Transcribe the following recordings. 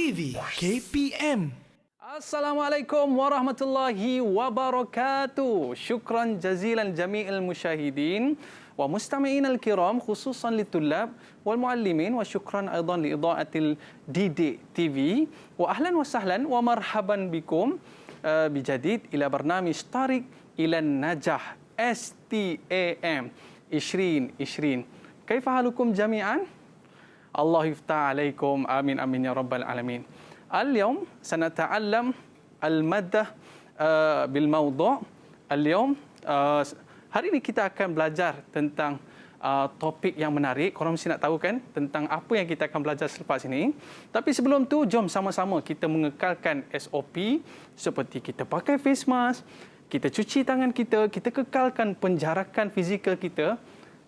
TV KPM. Assalamualaikum warahmatullahi wabarakatuh. Syukran jazilan jami'il musyahidin wa mustami'in al-kiram khususan litulab wal muallimin wa syukran aidan li idaatil Didik TV wa ahlan wa sahlan wa marhaban bikum bijadid ila barnamij Tariq ila Najah STAM 2020. Kaifa halukum jami'an? Allah yuftah alaikum amin amin ya rabbal alamin. اليوم سنتعلم المادة بالموضوع اليوم. Hari ini kita akan belajar tentang topik yang menarik. Korang mesti nak tahu kan tentang apa yang kita akan belajar selepas ini. Tapi sebelum tu, jom sama-sama kita mengekalkan SOP seperti kita pakai face mask, kita cuci tangan kita kekalkan penjarakan fizikal kita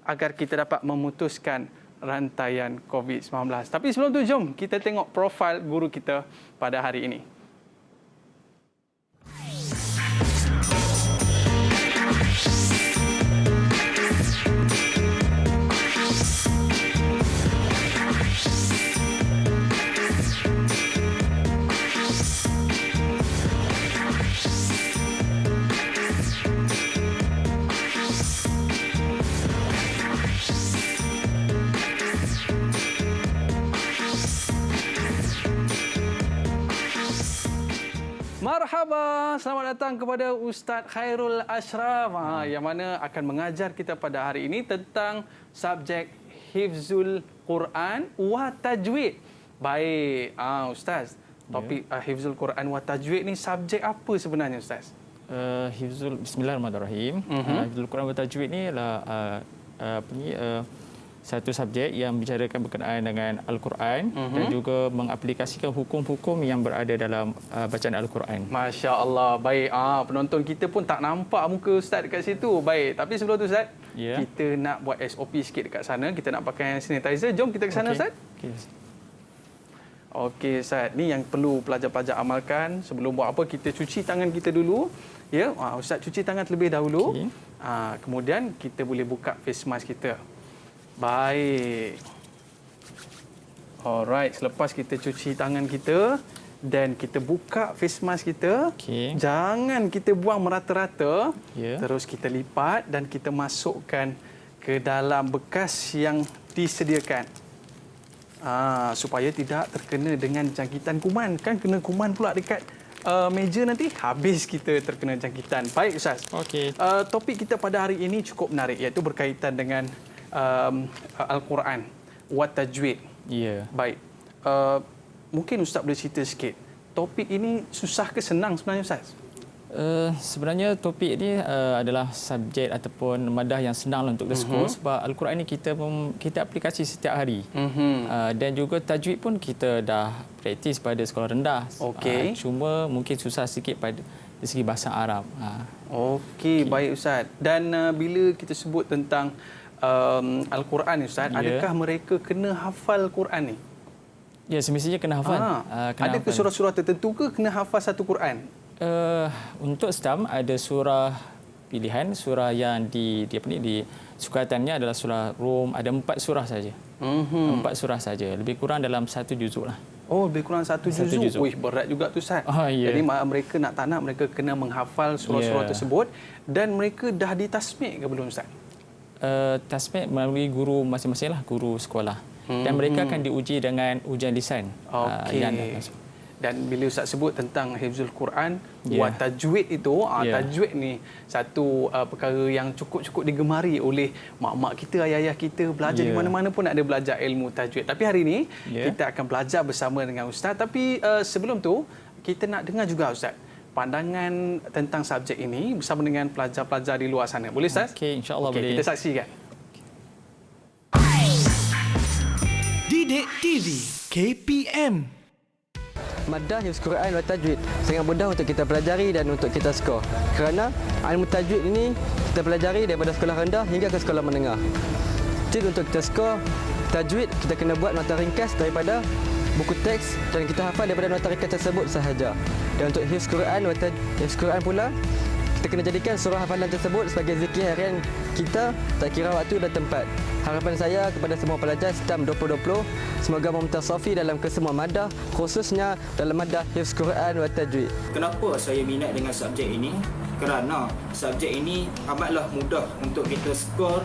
agar kita dapat memutuskan rantaian COVID-19. Tapi sebelum tu, jom kita tengok profil guru kita pada hari ini. Marhaba, selamat datang kepada Ustaz Khairul Ashraf yang mana akan mengajar kita pada hari ini tentang subjek Hifzul Quran wa Tajwid. Baik, Ustaz, topik Hifzul Quran wa Tajwid ni subjek apa sebenarnya, Ustaz? Bismillahirrahmanirrahim. Hifzul Quran wa Tajwid ni adalah satu subjek yang bicarakan berkenaan dengan Al-Quran dan juga mengaplikasikan hukum-hukum yang berada dalam bacaan Al-Quran. Masya Allah. Baik, penonton kita pun tak nampak muka Ustaz dekat situ. Baik, tapi sebelum tu Ustaz, kita nak buat SOP sikit dekat sana. Kita nak pakai hand sanitizer. Jom kita ke sana, Ustaz. Okey, Ustaz. Ni yang perlu pelajar-pelajar amalkan. Sebelum buat apa, kita cuci tangan kita dulu. Ya, Ustaz cuci tangan terlebih dahulu. Kemudian kita boleh buka face mask kita. Baik. Alright, selepas kita cuci tangan kita dan kita buka face mask kita, jangan kita buang merata-rata. Terus kita lipat dan kita masukkan ke dalam bekas yang disediakan. Supaya tidak terkena dengan jangkitan kuman. Kan kena kuman pula dekat meja nanti, habis kita terkena jangkitan. Baik, Ustaz. Topik kita pada hari ini cukup menarik, iaitu berkaitan dengan Al-Quran wa Tajwid. Baik. Mungkin Ustaz boleh cerita sikit. Topik ini susah ke senang sebenarnya, Ustaz? Sebenarnya topik ini adalah subjek ataupun madah yang senang untuk diskurs sebab Al-Quran ini kita aplikasi setiap hari. Dan juga tajwid pun kita dah praktis pada sekolah rendah. Cuma mungkin susah sikit pada dari segi bahasa Arab. Baik, Ustaz. Dan bila kita sebut tentang Al-Quran, Ustaz, adakah mereka kena hafal Quran ni? Ya, semestinya kena hafal. Ada ke surah-surah tertentu ke kena hafal satu Quran? Untuk STAM ada surah pilihan, surah yang di sukatannya adalah surah Rum, ada 4 surah saja. 4 surah saja, lebih kurang dalam 1 juzuk lah. Lebih kurang 1 juzuk. Wih, berat juga tu, Ustaz. Jadi mereka nak tak nak, mereka kena menghafal surah-surah tersebut. Dan mereka dah ditasmik ke belum, Ustaz? Tasmik melalui guru masing-masing lah, guru sekolah. Dan mereka akan diuji dengan ujian lisan. Dan bila Ustaz sebut tentang Hifzul Quran wa Tajwid itu, tajwid ni satu perkara yang cukup-cukup digemari oleh mak-mak kita, ayah-ayah kita. Belajar di mana-mana pun ada belajar ilmu tajwid. Tapi hari ini kita akan belajar bersama dengan Ustaz. Tapi sebelum tu, kita nak dengar juga, Ustaz, pandangan tentang subjek ini bersama dengan pelajar-pelajar di luar sana. Boleh, Ustaz? InsyaAllah boleh. Kita saksikan. Didik TV KPM. Madah Hifz Quran wa Tajwid sangat mudah untuk kita pelajari dan untuk kita skor. Kerana ilmu tajwid ini kita pelajari daripada sekolah rendah hingga ke sekolah menengah. Jadi untuk kita skor tajwid, kita kena buat nota ringkas daripada buku teks dan kita hafal daripada nota ringkas tersebut sahaja. Dan untuk Hifz Quran wa Hifz Quran pula, kita kena jadikan surah hafalan tersebut sebagai zikir harian kita, tak kira waktu dan tempat. Harapan saya kepada semua pelajar STEM 2020, semoga Mumtaz Sofi dalam kesemua madah, khususnya dalam madah Hifz Quran wa Tajwid. Kenapa saya minat dengan subjek ini? Kerana subjek ini amatlah mudah untuk kita skor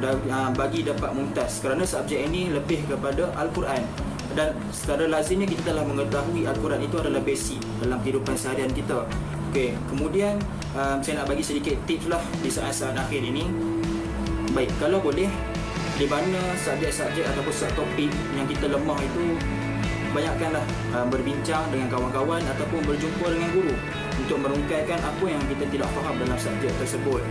dan bagi dapat mumtaz. Kerana subjek ini lebih kepada Al-Quran. Dan secara lazimnya kita telah mengetahui Al-Quran itu adalah basic dalam kehidupan seharian kita. Okey, kemudian saya nak bagi sedikit tips lah di saat-saat akhir ini. Baik, kalau boleh, di mana subjek-subjek ataupun subtopik yang kita lemah itu, banyakkanlah berbincang dengan kawan-kawan ataupun berjumpa dengan guru untuk merungkaikan apa yang kita tidak faham dalam subjek tersebut.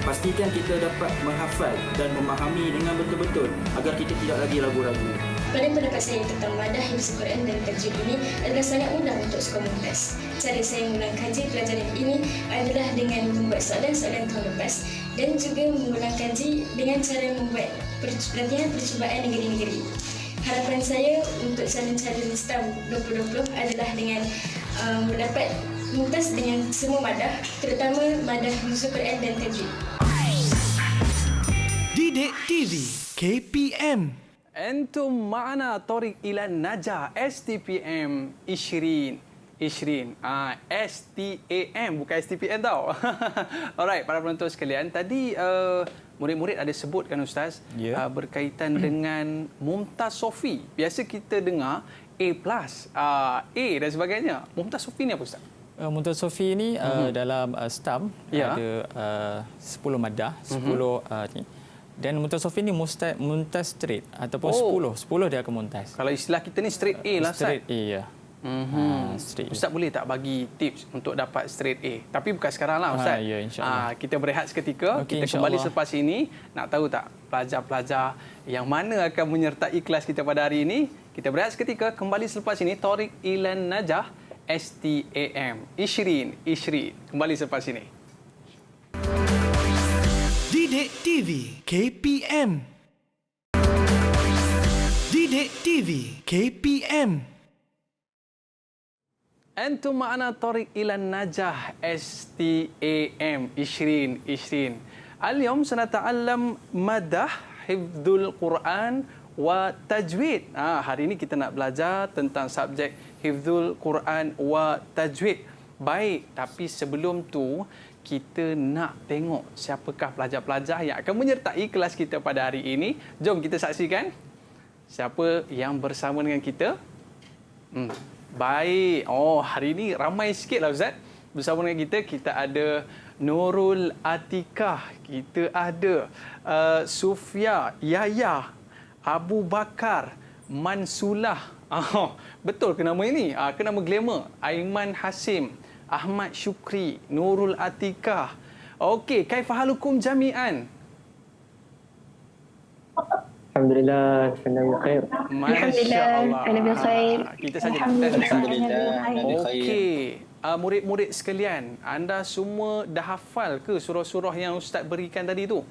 Pastikan kita dapat menghafal dan memahami dengan betul-betul agar kita tidak lagi ragu-ragu. Pada pendapat saya tentang madah Hifz Quran dan Tajwid ini adalah sangat mudah untuk skor mumtaz. Cara saya mengulang kaji pelajaran ini adalah dengan membuat soalan-soalan tahun lepas dan juga mengulang kaji dengan cara membuat pelatihan percubaan negeri-negeri. Harapan saya untuk calon-calon STEM 2020 adalah dengan mendapat mumtaz dengan semua madah, terutama madah Hifz Quran dan Tajwid. Didik TV KPM. أنتم معنا طريق إلى النجاح STPM 2020. STAM bukan STPM tau. Alright, para penonton sekalian, tadi murid-murid ada sebutkan Ustaz berkaitan dengan Mumtaz Sofi. Biasa kita dengar A+, A dan sebagainya. Mumtaz Sofi ni apa Ustaz? Mumtaz Sofi ni dalam STAM ada 10 madah, 10 ni. Dan Mumtaz Sofi ni mumtaz straight ataupun 10 dia akan mumtaz. Kalau istilah kita ni straight A lah Ustaz. Straight A ya. Straight Ustaz boleh tak bagi tips untuk dapat straight A? Tapi bukan sekarang lah Ustaz. Ya, insya-Allah. Kita berehat seketika. Okey, kita kembali insya-Allah. selepas ini. Nak tahu tak pelajar-pelajar yang mana akan menyertai kelas kita pada hari ini? Kita berehat seketika. Kembali selepas ini. Thoriq Ilan Najah STAM 2020. Kembali selepas ini. Didik TV KPM. Didik TV KPM. أنتم معنا طريق إلى النجاح STAM 2020. اليوم سنتعلم مدح حفظ القرآن وتجويد. Hari ini kita nak belajar tentang subjek Hifzul Quran wa Tajwid. Baik, tapi sebelum tu kita nak tengok siapakah pelajar-pelajar yang akan menyertai kelas kita pada hari ini. Jom kita saksikan siapa yang bersama dengan kita. Baik. Hari ini ramai sikitlah Ustaz. Bersama dengan kita, kita ada Nurul Atikah, kita ada Sufia, Yaya, Abu Bakar, Mansulah. Betul ke nama ini? Ke nama glamour. Aiman Hasim, Ahmad Syukri, Nurul Atikah. Okey, kaifahalukum jami'an? Alhamdulillah, ana bikhair. Masya-Allah. Ana bikhair. Kita saja nak test Ustaz. Alhamdulillah. Okey. Murid-murid sekalian, anda semua dah hafal ke surah-surah yang Ustaz berikan tadi tu?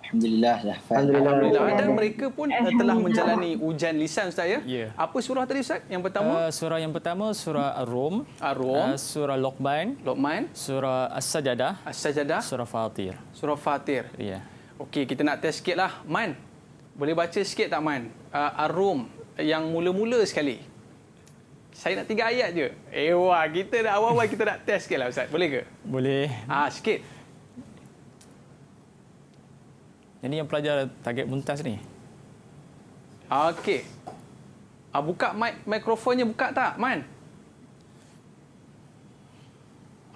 Alhamdulillah, dah hafal. Alhamdulillah. Dan mereka pun telah menjalani ujian lisan Ustaz ya? Ya. Apa surah tadi Ustaz yang pertama? Surah yang pertama surah Ar-Rum, Ar-Rum, surah Luqman, Luqman, surah As-Sajadah, As-Sajadah, surah Fatir. surah Fatir. Ya. Okey, kita nak test sikit lah. Man, boleh baca sikit tak Man? Ar-Rum yang mula-mula sekali. Saya nak 3 ayat je. Wah, kita dah awal-awal kita nak test sikit lah Ustaz. Boleh ke? Boleh. Sikit. Jadi yang pelajar target mumtaz ni. Okey. Buka mikrofonnya, buka tak, Man?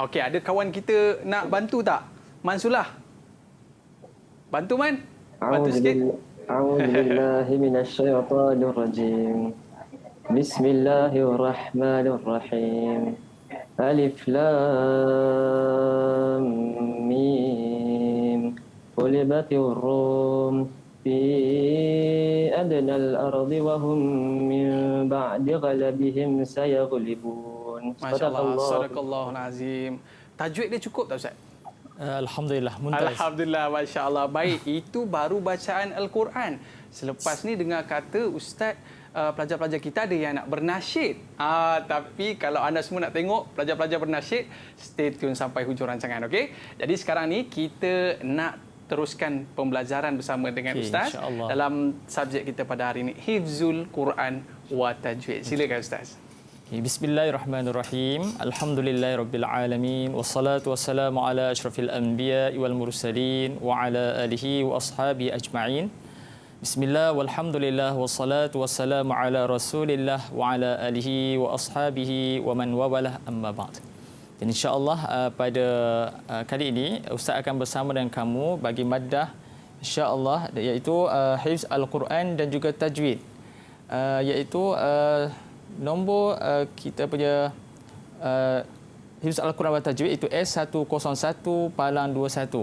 Okey, ada kawan kita nak bantu tak? Mansulah. Bantu, Man. Bantu sikit. A'udzubillahi minasyaitonir rajim. Bismillahirrahmanirrahim. Alif lam mim. Qulibatir rum fi adnal ardi wa hum min ba'di ghalabihim sayaghlibun. Masya-Allah, sadaqallahul azim. Tajwid dia cukup tak Ustaz? Alhamdulillah mumtaz. Alhamdulillah, masya-Allah. Baik, itu baru bacaan Al-Quran. Selepas ni dengar kata Ustaz pelajar-pelajar kita ada yang nak bernasyid. Tapi kalau anda semua nak tengok pelajar-pelajar bernasyid, stay tune sampai hujung rancangan, okey? Jadi sekarang ni kita nak teruskan pembelajaran bersama dengan Ustaz dalam subjek kita pada hari ini, Hifzul Quran wa Tajwid. Silakan Ustaz. Bismillahirrahmanirrahim. Alhamdulillahirabbil alamin wassalatu wassalamu ala asyrafil anbiya'i wal mursalin wa ala alihi wa ashabihi ajma'in. Bismillah walhamdulillah wassalatu wassalamu ala Rasulillah wa ala alihi wa ashabihi wa man wawalah amma ba'd. Dan insya-Allah pada kali ini Ustaz akan bersama dengan kamu bagi maddah insya-Allah, iaitu hifz al-Quran dan juga tajwid. Iaitu nombor kita punya hifz al-Quran dan tajwid itu S101-21.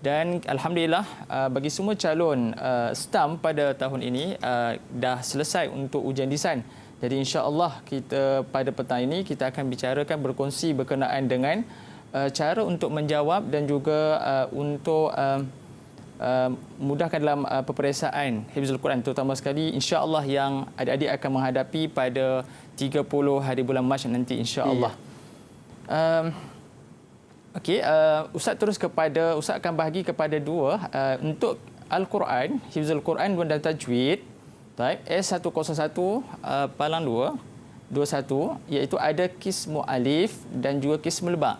Dan alhamdulillah bagi semua calon STAM pada tahun ini dah selesai untuk ujian lisan. Jadi insya-Allah kita pada petang ini kita akan bicarakan berkongsi berkenaan dengan cara untuk menjawab dan juga untuk mudahkan dalam peperiksaan hifzul Quran, terutama sekali insya-Allah yang adik-adik akan menghadapi pada 30 hari bulan Mac nanti insya-Allah. Okey, Ustaz terus kepada Ustaz akan bahagi kepada dua untuk Al-Quran, hifzul Quran dan tajwid. Baik, S101-221 iaitu ada kismu alif dan juga kismu ba.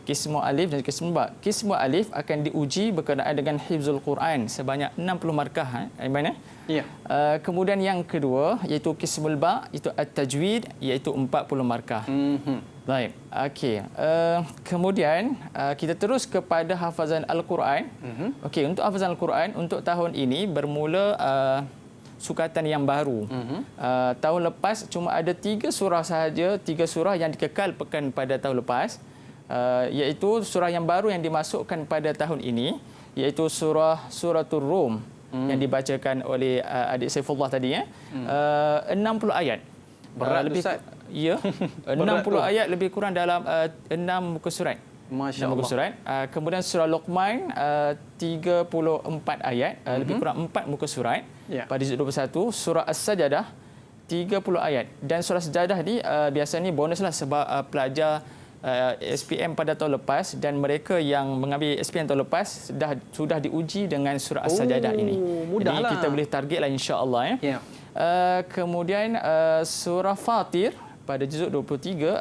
Kismu alif dan kismu ba. Kismu alif akan diuji berkenaan dengan hifzul Quran sebanyak 60 markah. Mana? Ya. Kemudian yang kedua iaitu kismul ba, itu at-tajwid iaitu 40 markah. Baik. Okey. Kemudian kita terus kepada hafazan Al-Quran. Okey, untuk hafazan Al-Quran untuk tahun ini bermula sukatan yang baru. Tahun lepas cuma ada 3 surah sahaja, 3 surah yang dikekalkan pada tahun lepas, iaitu surah yang baru yang dimasukkan pada tahun ini, iaitu suratul Rum yang dibacakan oleh adik Saifullah tadi, 60 ayat. Berat lebih, Ustaz. Ya, 60 ayat lebih kurang dalam 6 muka surat. Masya Allah. Surat. Kemudian surah Luqman 34 ayat, lebih kurang 4 muka surat. Pada juzuk 21, surah As-Sajadah 30 ayat. Dan surah Sajadah ni biasanya bonuslah sebab pelajar SPM pada tahun lepas dan mereka yang mengambil SPM tahun lepas sudah diuji dengan surah As-Sajadah ini. Jadi kita boleh targetlah insya-Allah ya. Kemudian surah Fatir pada juzuk 23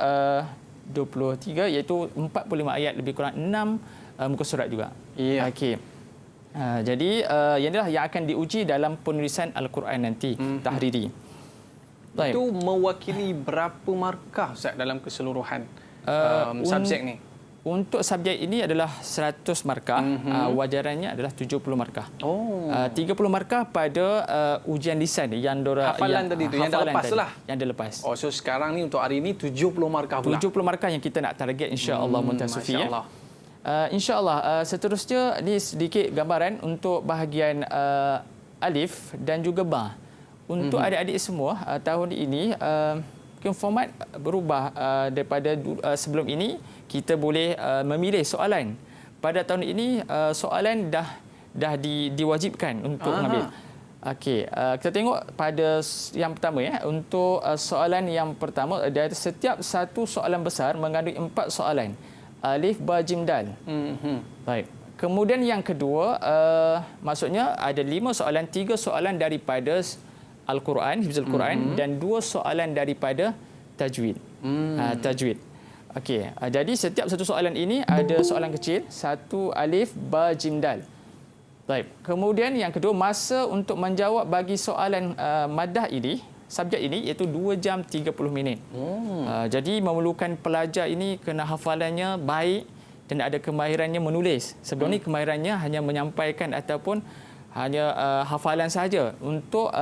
iaitu 45 ayat, lebih kurang 6 muka surat juga. Okey. Jadi inilah yang akan diuji dalam penulisan Al-Quran nanti, tahriri. Itu mewakili berapa markah Ustaz dalam keseluruhan subjek ni? Untuk subjek ini adalah 100 markah, wajarannya adalah 70 markah. 30 markah pada ujian lisan yang hafalan tadi tu, yang dah lepas lah. Yang dah lepas. So sekarang ni untuk hari ini 70 markah pula. 70 markah yang kita nak target insya-Allah Muntas Sufi. InsyaAllah. Seterusnya ni sedikit gambaran untuk bahagian alif dan juga ba. Untuk adik-adik semua tahun ini mungkin format berubah daripada sebelum ini. Kita boleh memilih soalan. Pada tahun ini soalan dah diwajibkan untuk mengambil. Okey, kita tengok pada yang pertama ya. Untuk soalan yang pertama, dari setiap satu soalan besar mengandung 4 soalan. Alif, ba, jim, dal. Baik. Kemudian yang kedua, maksudnya ada 5 soalan, 3 soalan daripada Al-Quran, hifzul Quran dan 2 soalan daripada tajwid. Tajwid. Okey, jadi setiap satu soalan ini ada soalan kecil, 1 alif, ba, jim, dal. Baik. Kemudian yang kedua, masa untuk menjawab bagi soalan maddah ini, subjek ini iaitu 2 jam 30 minit. Jadi memerlukan pelajar ini kena hafalannya baik dan ada kemahirannya menulis. Sebelum ni kemahirannya hanya menyampaikan ataupun hanya hafalan sahaja. Untuk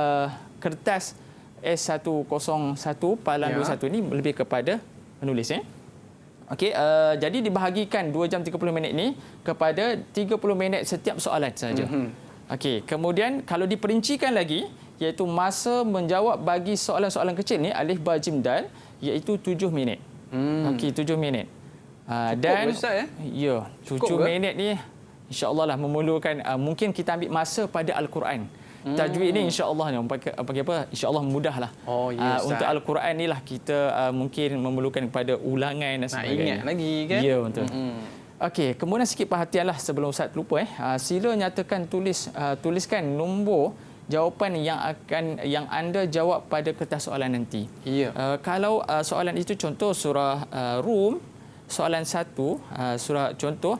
kertas S101-21 ini lebih kepada menulis. Okey, jadi dibahagikan 2 jam 30 minit ini kepada 30 minit setiap soalan saja. Okey, kemudian kalau diperincikan lagi, iaitu masa menjawab bagi soalan-soalan kecil ni alif, ba, jim, dal, iaitu 7 minit. Okey, 7 minit. Dan besar, ya, 7 minit ni insya-Allah lah memerlukan mungkin kita ambil masa pada Al-Quran. Tajwid ni insya-Allah ni bagi apa? Insya-Allah mudahlah. Oh, ya, Ustaz. Untuk Al-Quran ni lah kita mungkin memerlukan kepada ulangan dan Nak sebagainya. ingat lagi kan? Ya, betul. Okey, kemudian sikit perhatianlah sebelum Ustaz terlupa sila nyatakan tuliskan nombor jawapan yang anda jawab pada kertas soalan nanti. Ya. Kalau soalan itu contoh surah Rum, soalan 1, surah contoh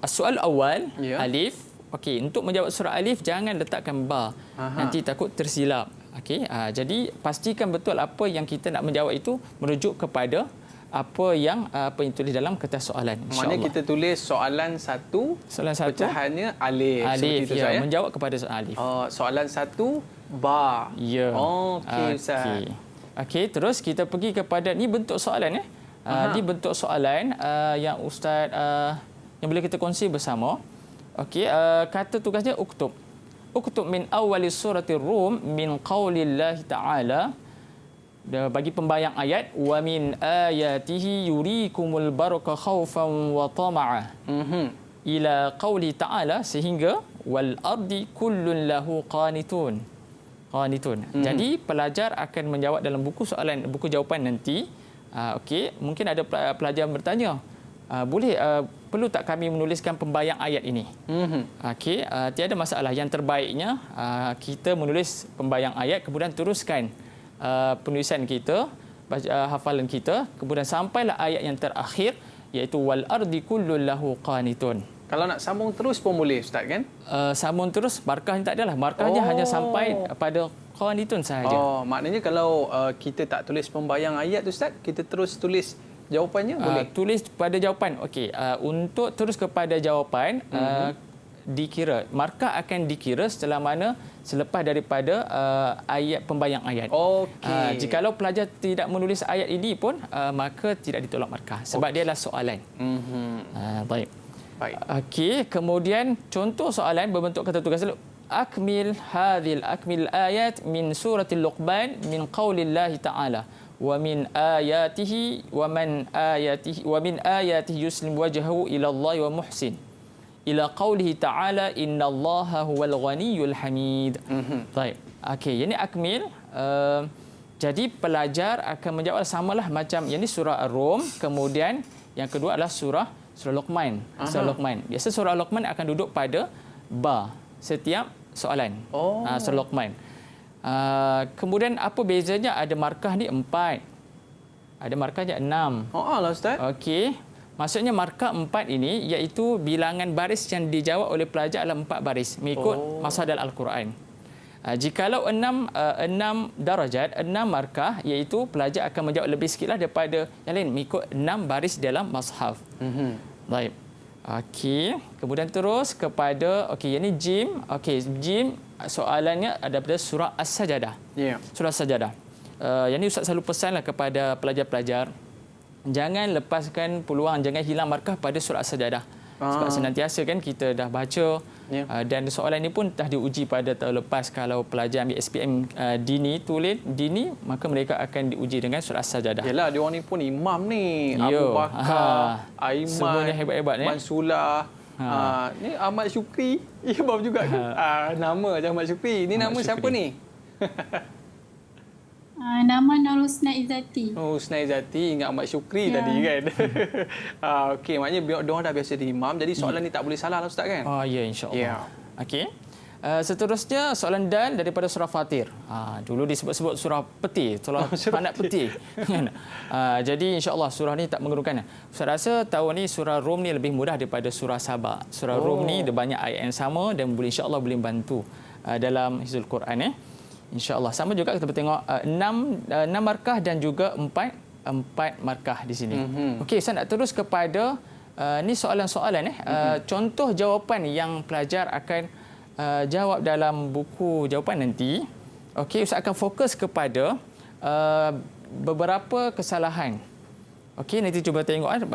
soal awal Ya. alif. Okey, untuk menjawab surah alif jangan letakkan ba. Nanti takut tersilap. Okey, jadi pastikan betul apa yang kita nak menjawab itu merujuk kepada apa yang tulis dalam kertas soalan. Maknanya kita tulis soalan 1, soalan 1 pecahannya alif. alif, Seperti itu, ya, Ustaz, ya? menjawab kepada soalan alif. Soalan 1 ba. Ya. Okey, Ustaz. Okey, terus kita pergi kepada ni bentuk soalan Ni bentuk soalan yang Ustaz yang boleh kita kongsi bersama. Okey, kata tugasnya uktub. Uktub min awwali surati Rum min qaulillahi ta'ala. Bagi pembayang ayat wa min ayatihi yurikumul baraka khaufan wa tama'a ila qauli ta'ala sehingga wal ardi kullun lahu qanitun. Jadi pelajar akan menjawab dalam buku jawapan nanti. Okey, mungkin ada pelajar bertanya, perlu tak kami menuliskan pembayang ayat ini? Okey, tiada masalah. Yang terbaiknya kita menulis pembayang ayat kemudian teruskan penulisan kita, hafalan kita, kemudian sampailah ayat yang terakhir iaitu wal ardi kullun lahu qanitun. Kalau nak sambung terus pun boleh, Ustaz, kan? Sambung terus, markahnya tak adalah. Markahnya hanya sampai pada qanitun sahaja. Maknanya kalau kita tak tulis pembayang ayat, Ustaz, kita terus tulis jawapannya boleh? Tulis pada jawapan. Okey, untuk terus kepada jawapan, dikira. Markah akan dikira selepas daripada ayat pembayang ayat. Okey. Jikalau pelajar tidak menulis ayat ini pun maka tidak ditolak markah sebab dia adalah soalan. Baik. Okey, kemudian contoh soalan berbentuk kata tugas dulu. Akmil ayat min suratil Luqman min qaulillahi ta'ala wa min ayatihi yuslim wajhahu ila Allah wa muhsin ila qaulihi ta'ala innallaha huwal ghaniyyul hamid. Baik. Okey, ini akmil. Jadi pelajar akan menjawab samalah macam yang ini surah Ar-Rum, kemudian yang kedua adalah surah Luqman. Surah Luqman. Biasa surah Luqman akan duduk pada ba setiap soalan. Surah Luqman. Kemudian apa bezanya? Ada markah ni 4. Ada markahnya 6. Lah, Ustaz. Okey. Maksudnya markah 4 ini iaitu bilangan baris yang dijawab oleh pelajar adalah 4 baris mengikut masadah Al-Quran. Jikalau 6 darajat, 6 markah iaitu pelajar akan menjawab lebih sikitlah daripada yang lain mengikut 6 baris dalam mushaf. Baik. Okey, kemudian terus kepada yang ini jim. Okey, jim soalannya ada pada surah As-Sajadah. Surah As-Sajadah. Yang ini Ustaz selalu pesanlah kepada pelajar-pelajar, jangan lepaskan peluang, jangan hilang markah pada surah As-Sajadah. Sebab senantiasa kan kita dah baca dan soalan ini pun dah diuji pada tahun lepas. Kalau pelajar ambil SPM tulis dini, maka mereka akan diuji dengan surah As-Sajadah. Yalah, dia orang ni pun imam ni. Abu Bakar, Aiman, semuanya hebat-hebat ni. Mansulah. Ni Ahmad Syukri. Imam juga ke? Nama je Ahmad Syukri. Ni nama siapa ni? Nama Nur Husna Izzati. Oh, Husna Izzati. Ingat Ahmad Syukri tadi kan? Okey, maknanya dia orang dah biasa di imam. Jadi soalan ni tak boleh salah lah, Ustaz, kan? Ya, insya-Allah. Okey. Seterusnya soalan dal daripada surah Fatir. Dulu disebut-sebut surah peti, surah anak peti. Jadi insya-Allah surah ni tak menggunakan. Saya rasa tahun ni surah Rum ni lebih mudah daripada surah Saba. Surah Rum ni ada banyak ayat yang sama dan insya-Allah boleh bantu dalam hifzul Quran. InsyaAllah. Sama juga kita tengok 6 markah dan juga 4 markah di sini. Okey, saya nak terus kepada ni soalan-soalan. Contoh jawapan yang pelajar akan jawab dalam buku jawapan nanti. Okey, Ustaz akan fokus kepada beberapa kesalahan. Okey, nanti cuba tengok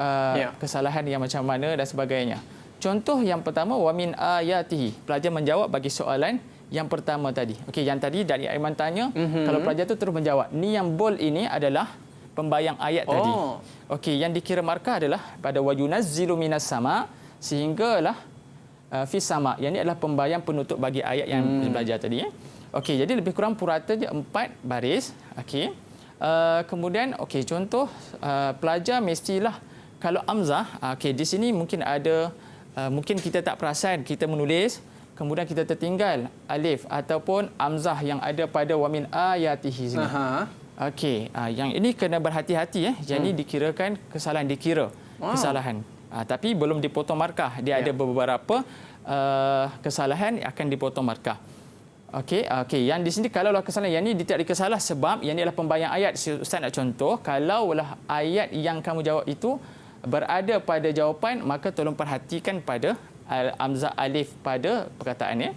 kesalahan yang macam mana dan sebagainya. Contoh yang pertama, wa min ayatihi. Pelajar menjawab bagi soalan yang pertama tadi. Okey, yang tadi dari Aiman tanya, kalau pelajar tu terus menjawab. Ni yang bold ini adalah pembayang ayat tadi. Okey, yang dikira markah adalah pada wa yunazzilu minas sama sehinggalah fis sama. Yang ini adalah pembayan penutup bagi ayat yang kita belajar tadi. Okey, jadi lebih kurang purata je 4 baris. Okey. Kemudian contoh pelajar mestilah kalau hamzah, okey di sini mungkin ada mungkin kita tak perasan kita menulis kemudian kita tertinggal alif ataupun hamzah yang ada pada wa min ayatihi sini. Okey, yang ini kena berhati-hati Yang ini dikirakan kesalahan dikira. Kesalahan. Tapi belum dipotong markah. Dia ada beberapa kesalahan akan dipotong markah. Okey, yang di sini kalaulah kesalahan yang ini dia tak ada kesalahan sebab yang ini adalah pembayan ayat. Ustaz nak contoh, kalaulah ayat yang kamu jawab itu berada pada jawapan, maka tolong perhatikan pada hamzah alif pada perkataannya.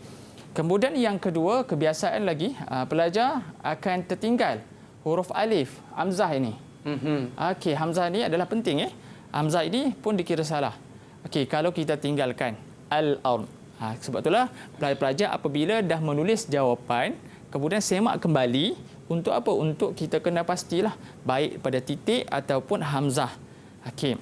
Kemudian yang kedua, kebiasaan lagi pelajar akan tertinggal huruf alif hamzah ini. Okey, hamzah ini adalah penting Hamzah ini pun dikira salah. Okey, kalau kita tinggalkan al-ard. Sebab itulah pelajar apabila dah menulis jawapan, kemudian semak kembali untuk apa? Untuk kita kena pastilah baik pada titik ataupun hamzah. Okey.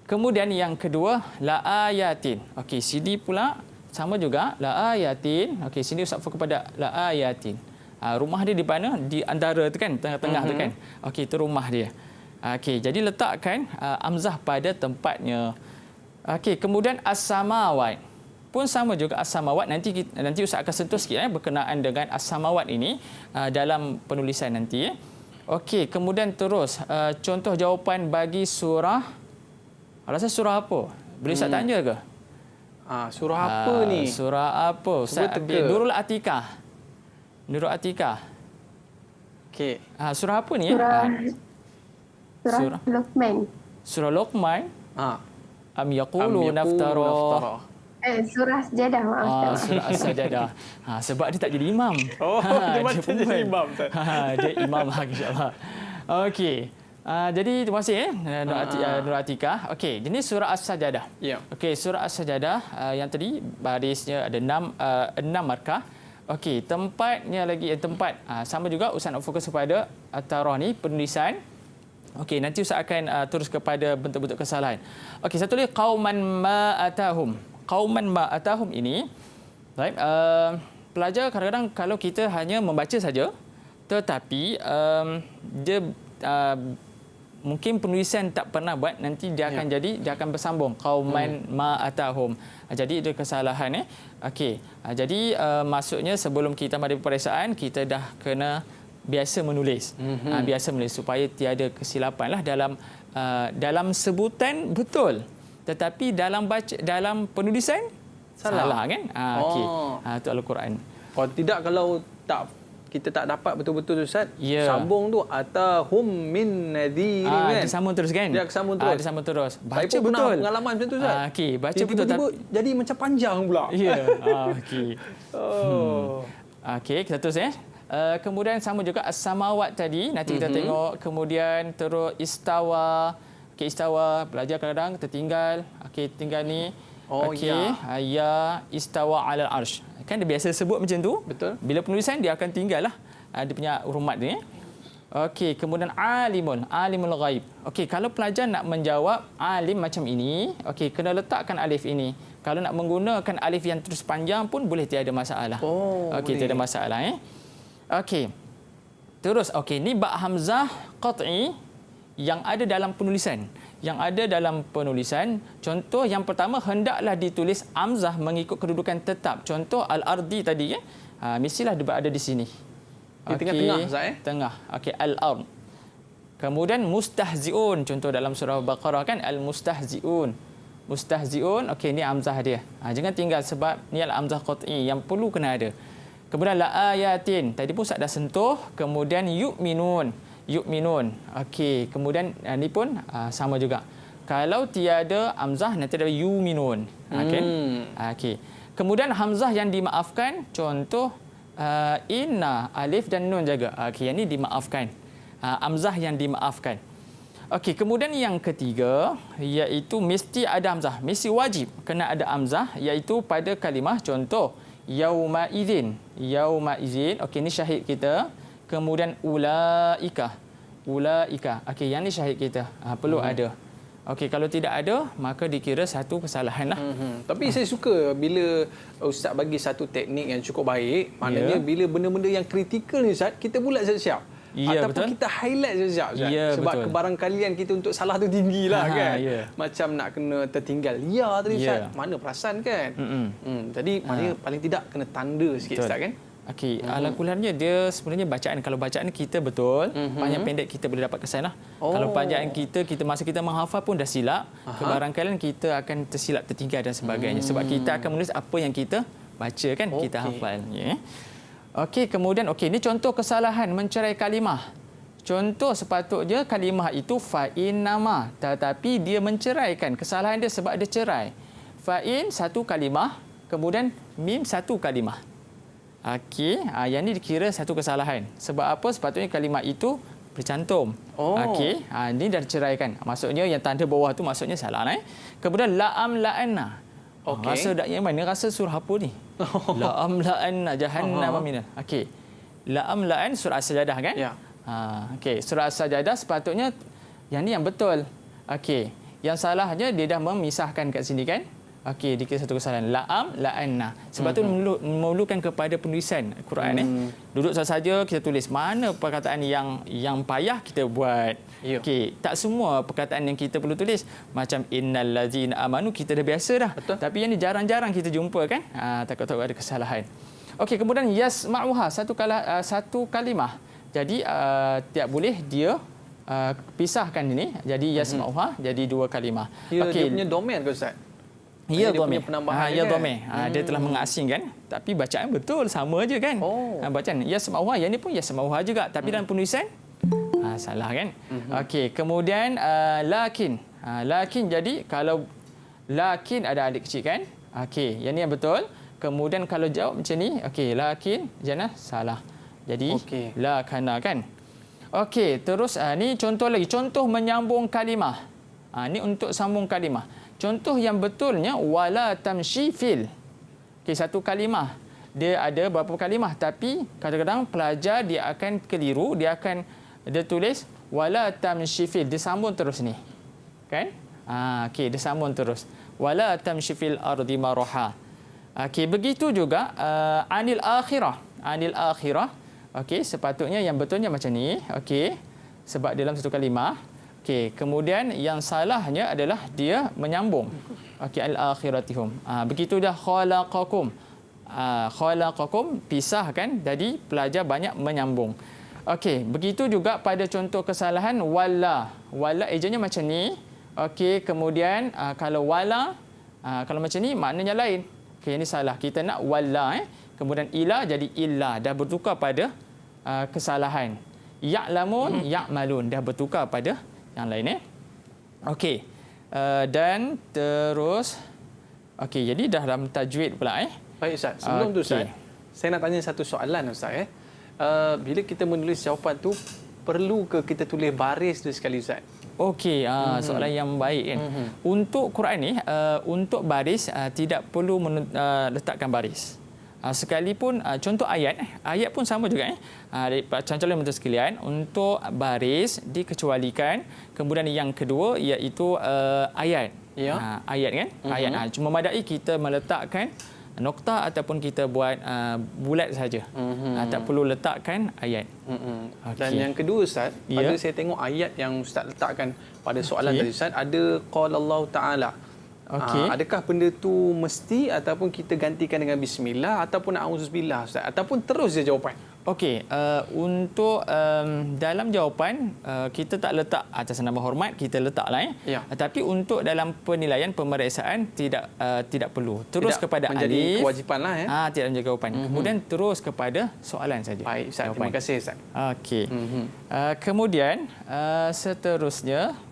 Kemudian yang kedua, la ayatin. Okey, sini pula sama juga la ayatin. Okey, sini Ustaz fokus kepada la ayatin. Rumah dia di mana? Di antara tu kan, tengah-tengah tu kan. Okey, itu rumah dia. Okey, jadi letakkan hamzah pada tempatnya. Okey, kemudian as-samawat. Pun sama juga as-samawat. Nanti Ustaz akan sentuh sikit berkenaan dengan as-samawat ini dalam penulisan nanti. Okey, kemudian terus contoh jawapan bagi surah. Rasa surah apa? Boleh Ustaz tanya ke? Surah apa ni? Surah apa? Ustaz ambil Nurul Atikah. Nurul Atikah. Okey. Surah apa ni? Surah Luqman. Surah Luqman. Am yaqulu naftara. Surah Sajadah, maaf. Surah As-Sajadah. Sebab dia tak jadi imam. Dia macam jadi imam. Dia imam insya-Allah. Okey. Jadi terima kasih Nur Atikah. Okey, jenis surah As-Sajadah. Okey, surah As-Sajadah yang tadi barisnya ada 6 markah. Okey, tempatnya lagi tempat sama juga Ustaz nak fokus kepada at-tarah ni penulisan. Okey, nanti Ustaz akan terus kepada bentuk-bentuk kesalahan. Okey, satu lagi qauman ma atahum. Qauman ma atahum ini baik pelajar kadang-kadang kalau kita hanya membaca saja tetapi dia mungkin penulisan tak pernah buat, nanti dia akan jadi dia akan bersambung qauman ma atahum. Jadi ada kesalahan Okey. Jadi maksudnya sebelum kita ada peperiksaan kita dah kena biasa menulis. Biasa menulis supaya tiada kesilapanlah dalam sebutan betul. Tetapi dalam penulisan salah kan? Okey. Itu Al-Quran. Kalau tidak kalau kita tak dapat betul-betul Ustaz. Sambung tu atahum min nadhirin kan. Dia sambung terus kan? Dia sambung terus. Dia sambung terus. Baca saya pun betul. Pengalaman macam tu Ustaz. Okey, baca betul tiba-tiba jadi macam panjang pula. Okey. Okey, kita terus kemudian sama juga as-samawat tadi, nanti kita tengok. Kemudian terus istawa. Okey, istawa belajar kadang-kadang tertinggal. Okey, tinggal ni. Okey, ya istawa 'alal arsh. Kan dia biasa sebut macam tu. Betul. Bila penulisan dia akan tinggallah dia punya rumat dia. Okey, kemudian alimul ghaib. Okey, kalau pelajar nak menjawab alim macam ini, okey kena letakkan alif ini. Kalau nak menggunakan alif yang terus panjang pun boleh, tiada masalah. Okey, tiada masalah Okey. Terus ni ba hamzah qat'i yang ada dalam penulisan. Yang ada dalam penulisan, contoh yang pertama hendaklah ditulis hamzah mengikut kedudukan tetap. Contoh al-ardi tadi mestilah dia berada di sini. Di tengah-tengah Ustaz Tengah. Okey, al-ard. Kemudian mustahziun, contoh dalam surah Baqarah kan al-mustahziun. Mustahziun, okey ni hamzah dia. Jangan tinggal sebab ni al-hamzah qat'i yang perlu kena ada. Kemudian la ayatin, tadi pun Ustaz dah sentuh. Kemudian yu'minun. Okey, kemudian ni pun sama juga. Kalau tiada hamzah nanti ada yuminun. Okey. Kemudian hamzah yang dimaafkan, contoh inna, alif dan nun jaga. Okey, yang ni dimaafkan. Hamzah yang dimaafkan. Okey, kemudian yang ketiga iaitu mesti ada hamzah, mesti wajib kena ada hamzah iaitu pada kalimah contoh yauma idzin. Okey, ni syahid kita. Kemudian ulaika. Okey, yang ni syahid kita. Perlu ada. Okey, kalau tidak ada, maka dikira satu kesalahan lah. Tapi saya suka bila Ustaz bagi satu teknik yang cukup baik. Maknanya bila benda-benda yang kritikal ni Ustaz, kita bulat siap-siap. Ya, Ataupun betul. kita highlight siap-siap Ustaz. Ya, Sebab betul. kebarangkalian kita untuk salah tu tinggi lah kan. Ya. Macam nak kena tertinggal. Ya tadi Ustaz, Ya. mana perasan kan. Jadi maknanya paling tidak kena tanda sikit Betul. Ustaz kan. Okey, ala kulanya dia sebenarnya bacaan. Kalau bacaan kita betul, panjang pendek kita boleh dapat kesan lah. Kalau bacaan kita masa kita menghafal pun dah silap, kebarangkalian kita akan tersilap, tertinggal dan sebagainya. Sebab kita akan menulis apa yang kita baca kan, kita hafal. Ya. Okey, kemudian ini contoh kesalahan mencerai kalimah. Contoh sepatutnya kalimah itu fa'in nama, tetapi dia menceraikan. Kesalahan dia sebab dia cerai. Fa'in satu kalimah, kemudian mim satu kalimah. Okey, yang ini dikira satu kesalahan. Sebab apa? Sepatutnya kalimah itu bercantum. Okey, ini dah diceraikan. Maksudnya yang tanda bawah tu maksudnya salah. Kemudian la'am la'anna. Rasa yang mana? Rasa surah apa ni? La'am la'anna jahannam minal. Okey. La'am la'an surah As-Sajadah kan? Ya. Okey, surah As-Sajadah sepatutnya yang ni yang betul. Okey. Yang salahnya dia dah memisahkan kat sini kan? Okey, dikira satu kesalahan. La'am la'anna. Sebab tu memerlukan kepada penulisan Quran Duduk saja kita tulis mana perkataan yang payah kita buat. Okey, tak semua perkataan yang kita perlu tulis. Macam innal ladzina amanu kita dah biasa dah. Betul. Tapi yang ni jarang-jarang kita jumpa kan? Takut-takut ada kesalahan. Okey, kemudian yasma'uha satu kalimah. Jadi tiap boleh dia pisahkan ini. Jadi yasma'uha jadi dua kalimah. Dia punya domain ke Ustaz? Ya, dia punya domain. penambahan Ya, kan? domain. Dia telah mengasingkan, tapi bacaan betul sama aja kan? Bacaan yasma'uha, yang ni pun yasma'uha juga, tapi dalam penulisan salah kan? Okey, kemudian lakin. Lakin jadi kalau lakin ada adik kecil kan? Okey, yang ni yang betul. Kemudian kalau jawab macam ni, okey, lakin jangan salah. Jadi la kana kan? Okey, terus ni contoh lagi, contoh menyambung kalimah. Ni untuk sambung kalimah. Contoh yang betulnya wala tamshi fil. Okey, satu kalimah. Dia ada beberapa kalimah tapi kadang-kadang pelajar dia akan keliru, dia tulis wala tamshi fil, dia sambung terus ni. Kan? Okey, dia sambung terus. Wala tamshi fil ardi maraha. Okey, begitu juga anil akhirah. Anil akhirah. Okey, sepatutnya yang betulnya macam ni. Okey, sebab dalam satu kalimah. Okey, kemudian yang salahnya adalah dia menyambung. Okey, al-akhiratihum. Begitu dah khalaqakum. Khalaqakum pisahkan, jadi pelajar banyak menyambung. Okey, begitu juga pada contoh kesalahan wala. Wala ejanya macam ni. Okey, kemudian kalau wala kalau macam ni maknanya lain. Okey, ini salah. Kita nak wala kemudian ila jadi illa, dah bertukar pada kesalahan. Ya'lamun ya'malun, dah bertukar pada yang lain Okey. Dan terus okey, jadi dah dalam tajwid pula Baik Ustaz, sebelum tu Ustaz, saya nak tanya satu soalan Ustaz bila kita menulis jawapan tu perlu ke kita tulis baris tu sekali Ustaz? Okey, soalan yang baik kan. Untuk Quran ni untuk baris tidak perlu letakkan baris. Sekalipun contoh ayat pun sama juga calon-calon menteri sekalian, untuk baris dikecualikan. Kemudian yang kedua iaitu ayat. Ayat kan? Ayat cuma madai kita meletakkan nokta ataupun kita buat bulat saja. Tak perlu letakkan ayat. Dan yang kedua Ustaz, pada saya tengok ayat yang Ustaz letakkan pada soalan tadi Ustaz, ada qala Allah Taala. Adakah benda tu mesti ataupun kita gantikan dengan bismillah ataupun auzubillah Ustaz, ataupun terus je jawapan? Okey, untuk dalam jawapan kita tak letak atas nama hormat, kita letaklah Tapi untuk dalam penilaian pemeriksaan tidak perlu. Terus tidak kepada menjadi alif. Kewajipanlah Tidak menjadi jawapan. Kemudian terus kepada soalan saja. Baik Ustaz, terima kasih Ustaz. Okey. Kemudian seterusnya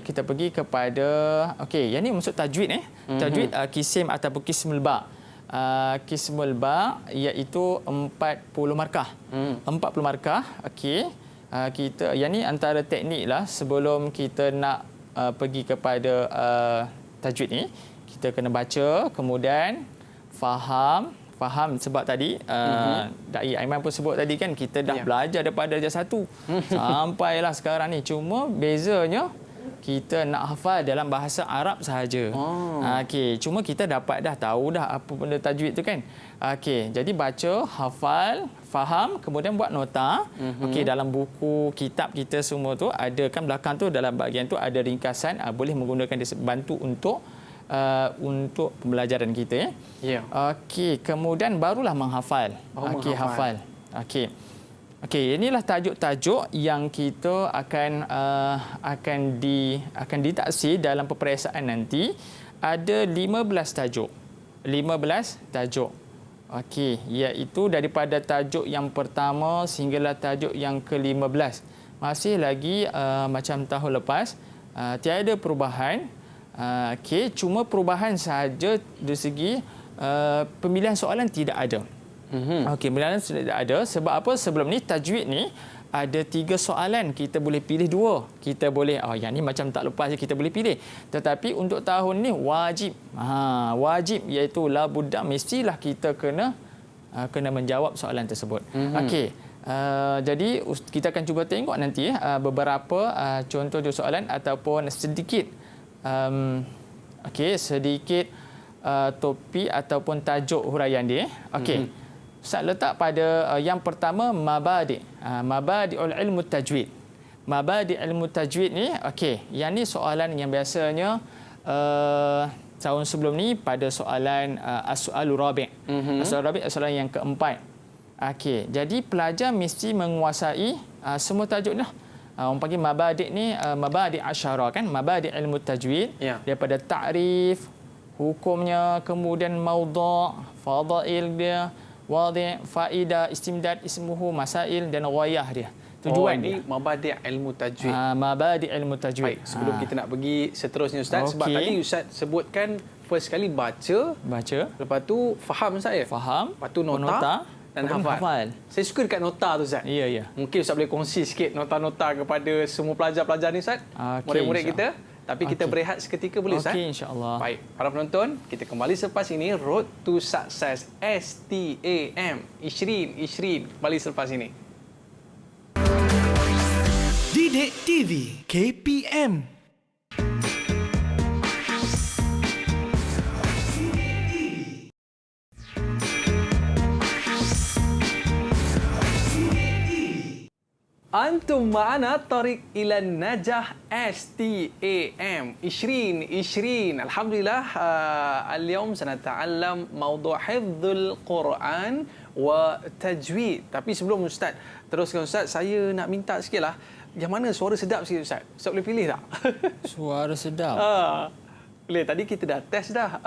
kita pergi kepada yang ni maksud tajwid Tajwid kisim ataupun kismul ba. Kismul ba iaitu 40 markah. 40 markah. Okey. Kita yang ni antara teknik lah sebelum kita nak pergi kepada tajwid ni, kita kena baca, kemudian faham sebab tadi Dai Aiman pun sebut tadi kan, kita dah belajar daripada darjah 1 sampailah sekarang ni. Cuma bezanya kita nak hafal dalam bahasa Arab sahaja. Okey, cuma kita dapat dah tahu dah apa benda tajwid tu kan. Okey, jadi baca, hafal, faham, kemudian buat nota. Okey, dalam buku kitab kita semua tu ada kan belakang tu dalam bahagian tu ada ringkasan, boleh menggunakan dia bantu untuk pembelajaran kita ya. Ya. Okey, kemudian barulah menghafal. Okey, hafal. Okey. Okey, inilah tajuk-tajuk yang kita akan ditaksir dalam peperiksaan nanti. Ada 15 tajuk. 15 tajuk. Okey, iaitu daripada tajuk yang pertama sehinggalah tajuk yang ke-15. Masih lagi macam tahun lepas, tiada perubahan. Okey, cuma perubahan sahaja dari segi pemilihan soalan tidak ada. Okey, pemilihan tidak ada. Sebab apa? Sebelum ni tajwid ni ada 3 soalan, kita boleh pilih 2. Kita boleh yang ni macam tak lepas je kita boleh pilih. Tetapi untuk tahun ni wajib. Wajib iaitu la budda, mestilah kita kena menjawab soalan tersebut. Okey. Jadi kita akan cuba tengok nanti beberapa contoh soalan ataupun sedikit sedikit topik ataupun tajuk huraian dia. Okey. Ustaz letak pada yang pertama mabadi'. Mabadi'ul ilmu tajwid. Mabadi' ilmu tajwid ni yang ni soalan yang biasanya tahun sebelum ni pada soalan as-su'alur rabi'. As-su'alur rabi' soalan yang keempat. Okey, jadi pelajar mesti menguasai semua tajuk ni. Orang panggil mabadi' ni mabadi' asyara kan, mabadi' ilmu tajwid daripada ta'rif, hukumnya, kemudian maudhu', fadail dia, wadi', faedah, istimdad, ismuhu, masail dan ghayah dia. Tujuan ini mabadi' ilmu tajwid. Mabadi' ilmu tajwid. Baik, sebelum kita nak pergi seterusnya Ustaz, sebab tadi Ustaz sebutkan first kali baca, lepas tu faham saya. Faham, lepas tu nota dan hafal. Saya suka dekat nota tu Ustaz. Ya. Mungkin Ustaz boleh kongsi sikit nota-nota kepada semua pelajar-pelajar ni Ustaz, murid-murid kita. Tapi kita berehat seketika boleh Ustaz? Okey, insya-Allah. Baik, para penonton, kita kembali selepas ini Road to Success STAM 2020 kembali selepas ini. Didik TV KPM. Antum ma'ana tariq ila najah STAM 2020. Alhamdulillah, اليوم سنتعلم موضوع حفظ القرآن وتجويد. Tapi sebelum Ustaz teruskan Ustaz, saya nak minta sikitlah, yang mana suara sedap sikit Ustaz? Ustaz boleh pilih tak? Suara sedap. Boleh. Tadi kita dah test dah.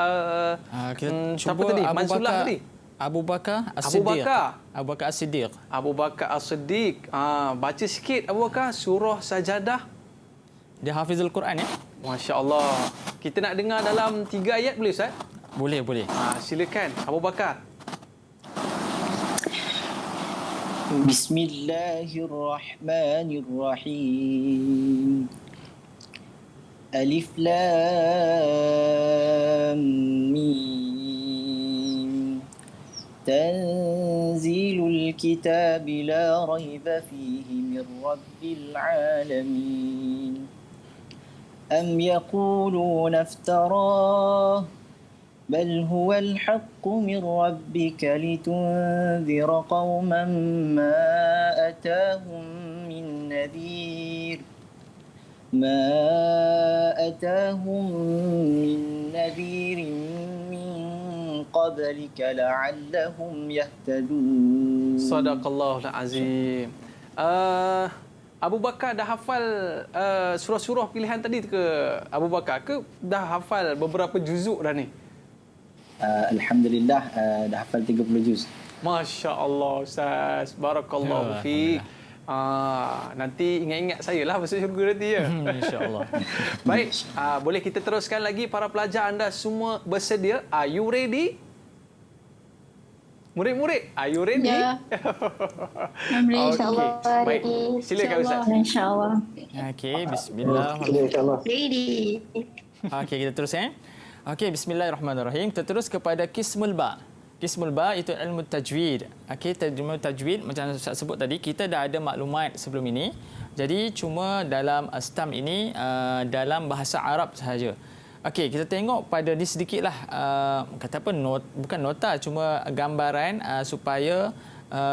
Kita siapa cuba tadi? Mansulah tadi. Abu Bakar As-Siddiq. Abu Bakar As-Siddiq. Baca sikit Abu Bakar surah Sajadah. Dia hafizul Quran ya? Masya-Allah. Kita nak dengar dalam 3 ayat boleh Ustaz? Boleh. Silakan Abu Bakar. Bismillahirrahmanirrahim. Alif Lam Mim. تنزيل الكتاب لا ريب فيه من رب العالمين أم يقولون افتراه بل هو الحق من ربك لتنذر قوما ما أتاهم من نذير قبلك لعلهم يهتدون. Sadaqallahul Azim. Abu Bakar dah hafal surah-surah pilihan tadi ke Abu Bakar, ke dah hafal beberapa juzuk dah ni? Alhamdulillah, dah hafal 30 juz. Masya-Allah Ustaz. Barakallahu fiik. Nanti ingat-ingat saya lah masuk syurga nanti ya. InsyaAllah. Baik, boleh kita teruskan lagi. Para pelajar anda semua bersedia? Are you ready? Murid-murid, are you ready? Ya. InsyaAllah. Baik, silakan Ustaz. InsyaAllah. Okey, bismillah. Ready. Okey, kita terus Okey, bismillahirrahmanirrahim. Kita terus kepada Qismul Ba. Qismul ba itu ilmu tajwid. Okey, ilmu tajwid macam saya sebut tadi, kita dah ada maklumat sebelum ini. Jadi cuma dalam stam ini dalam bahasa Arab sahaja. Okey, kita tengok pada ni sedikitlah kata apa bukan nota, cuma gambaran supaya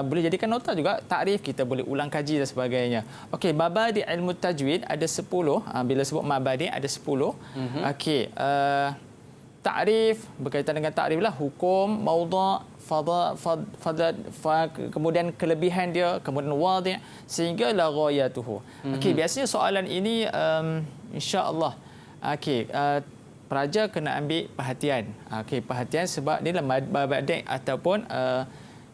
boleh jadikan nota juga, takrif kita boleh ulang kaji dan sebagainya. Okey, mabadi ilmu tajwid ada 10. Bila sebut mabadi ada 10. Okey, takrif berkaitan dengan takrif lah, hukum, maudha', kemudian kelebihan dia, kemudian wadi' sehingga la ghayatuhu. Okey, biasanya soalan ini insya-Allah okey, pelajar kena ambil perhatian. Okey, perhatian sebab ni lah mabadi' ataupun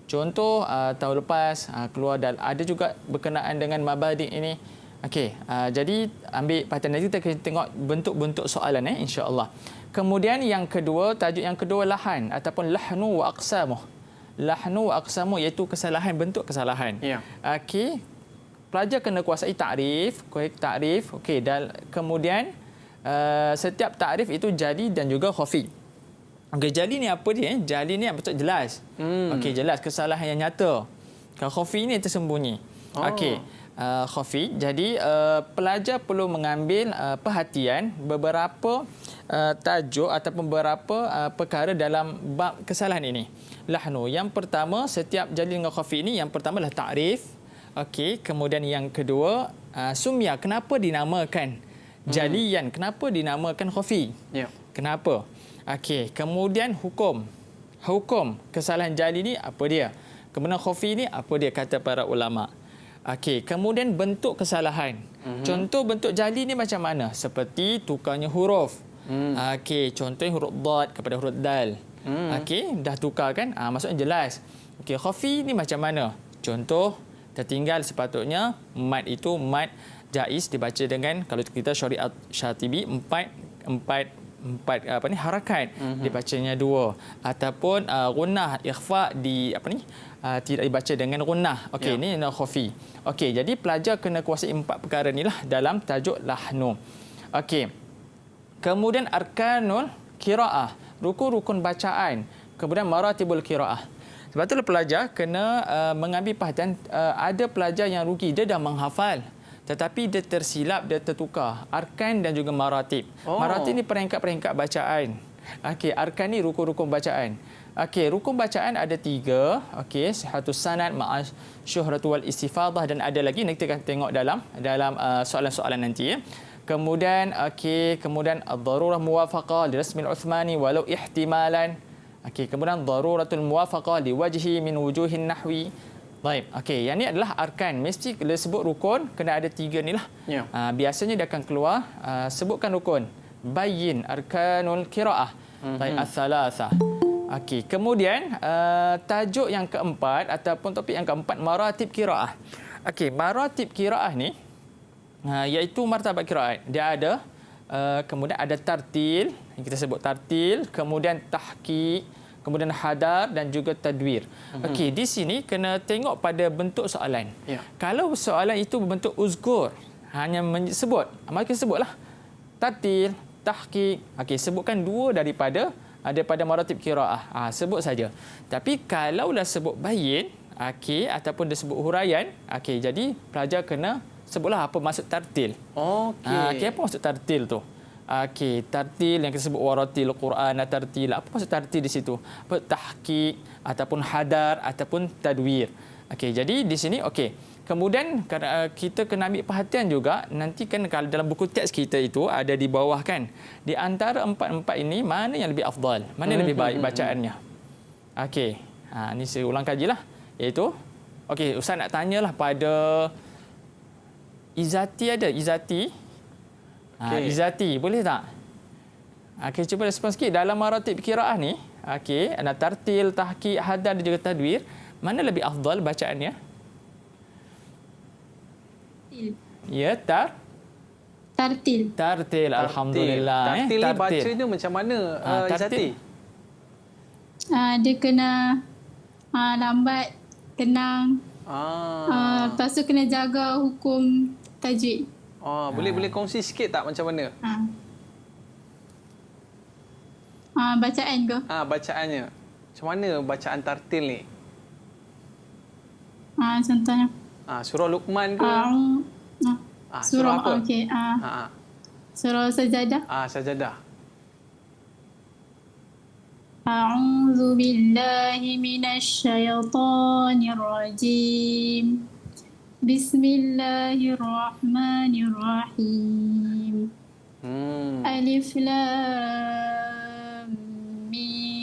contoh tahun lepas keluar dan ada juga berkenaan dengan mabadi' ini. Okey, jadi ambil perhatian, nanti kita tengok bentuk-bentuk soalan insya-Allah. Kemudian yang kedua, tajuk yang kedua lahan ataupun lahnu wa aqsamuh. Lahnu wa aqsamuh iaitu kesalahan, bentuk kesalahan. Ya. Okey, pelajar kena kuasai takrif, okey, dan kemudian setiap takrif itu jali dan juga khafi. Okey, jali ni apa dia? Jali ni betul jelas. Okey, jelas kesalahan yang nyata. Kalau khafi ni tersembunyi. Okey. Khafi. Jadi pelajar perlu mengambil perhatian beberapa tajuk ataupun beberapa perkara dalam bab kesalahan ini. Lahnu. Yang pertama, setiap jali dengan khafi ini, yang pertama adalah takrif. Okey, kemudian yang kedua sumya, kenapa dinamakan jalian, kenapa dinamakan khafi? Ya. Kenapa? Okey, kemudian hukum. Hukum kesalahan jali ni apa dia? Kemudian khafi ni apa dia kata para ulama? Okey, kemudian bentuk kesalahan. Contoh bentuk jali ni macam mana? Seperti tukarnya huruf. Okey, contohnya huruf dad kepada huruf dal. Okey, dah tukar kan? Maksudnya jelas. Okey, khafi ni macam mana? Contoh tertinggal, sepatutnya mad itu mad jaiz dibaca dengan, kalau kita syariat Syatibi, empat harakat, dibacanya 2, ataupun gunnah ikhfa tidak dibaca dengan gunnah. Okey, ini khafi. Okey, jadi pelajar kena kuasai 4 perkara inilah dalam tajuk lahnu. Okey, kemudian arkanul qiraah, rukun-rukun bacaan, kemudian maratibul qiraah. Sebab itulah pelajar kena mengambil perhatian. Ada pelajar yang rugi, dia dah menghafal tetapi dia tersilap, dia tertukar arkan dan juga maratib. Maratib ni peringkat-peringkat bacaan. Okey, arkan ni rukun-rukun bacaan. Okey, rukun bacaan ada 3. Okey, sihatus sanad, ma'as syuhratu wal istifadah, dan ada lagi nanti kita akan tengok dalam soalan-soalan nanti. Kemudian kemudian ad-darurah muwafaqah li rasmil uthmani walau ihtimalan. Okey, kemudian daruratul muwafaqah li wajhi min wujuhin nahwi. Baik, okey, yang ni adalah arkan. Mesti bila sebut rukun kena ada 3 ni lah. Ya. Biasanya dia akan keluar sebutkan rukun. Bayyin arkanul qiraah. Baik, ats-tsalatsa. Okey, kemudian tajuk yang keempat ataupun topik yang keempat, maratib qiraah. Okey, maratib qiraah ni iaitu martabat qiraat. Dia ada kemudian ada tartil, yang kita sebut tartil, kemudian tahqiq, kemudian hadar dan juga tadwir. Okey, di sini kena tengok pada bentuk soalan. Ya. Kalau soalan itu berbentuk uzkur, hanya menyebut, maka sebutlah tartil, tahqiq. Okey, sebutkan 2 daripada maratib qiraah. Sebut saja. Tapi kalaulah sebut bayyin, okey, ataupun dia sebut huraian, okey, jadi pelajar kena sebutlah apa maksud tartil. Okey, apa maksud tartil tu? Okey, tartil yang kita sebut waratil Quran tartil. Apa maksud tartil di situ? Apa tahqiq ataupun hadar ataupun tadwir. Okey, jadi di sini okey. Kemudian kita kena ambil perhatian juga, nanti kan kalau dalam buku teks kita itu ada di bawah kan. Di antara 4 ini mana yang lebih afdal? Mana yang lebih baik bacaannya? Okey. Ini saya ulang kajilah. Iaitu okey, ustaz nak tanyalah pada Izati ada Izati. Izati, boleh tak? Okey, cuba respon sikit. Dalam maratib qiraah ni, okey, ada tartil, tahqiq, hadar dan juga tadwir. Mana lebih afdal bacaannya? Ya, tartil. Tartil, alhamdulillah. Tartil ni bacanya macam mana, Izati? Dia kena lambat, tenang. Lepas tu kena jaga hukum tajwid. Boleh kongsi sikit tak macam mana? Bacaan ke? Bacaannya. Macam mana bacaan tartil ni? Contohnya. Surah Luqman ke? Surah apa? Okey. Surah Sajadah. Sajadah. A'udzu billahi minasy syaithanir rajim. Bismillahirrahmanirrahim. Alif lam mim.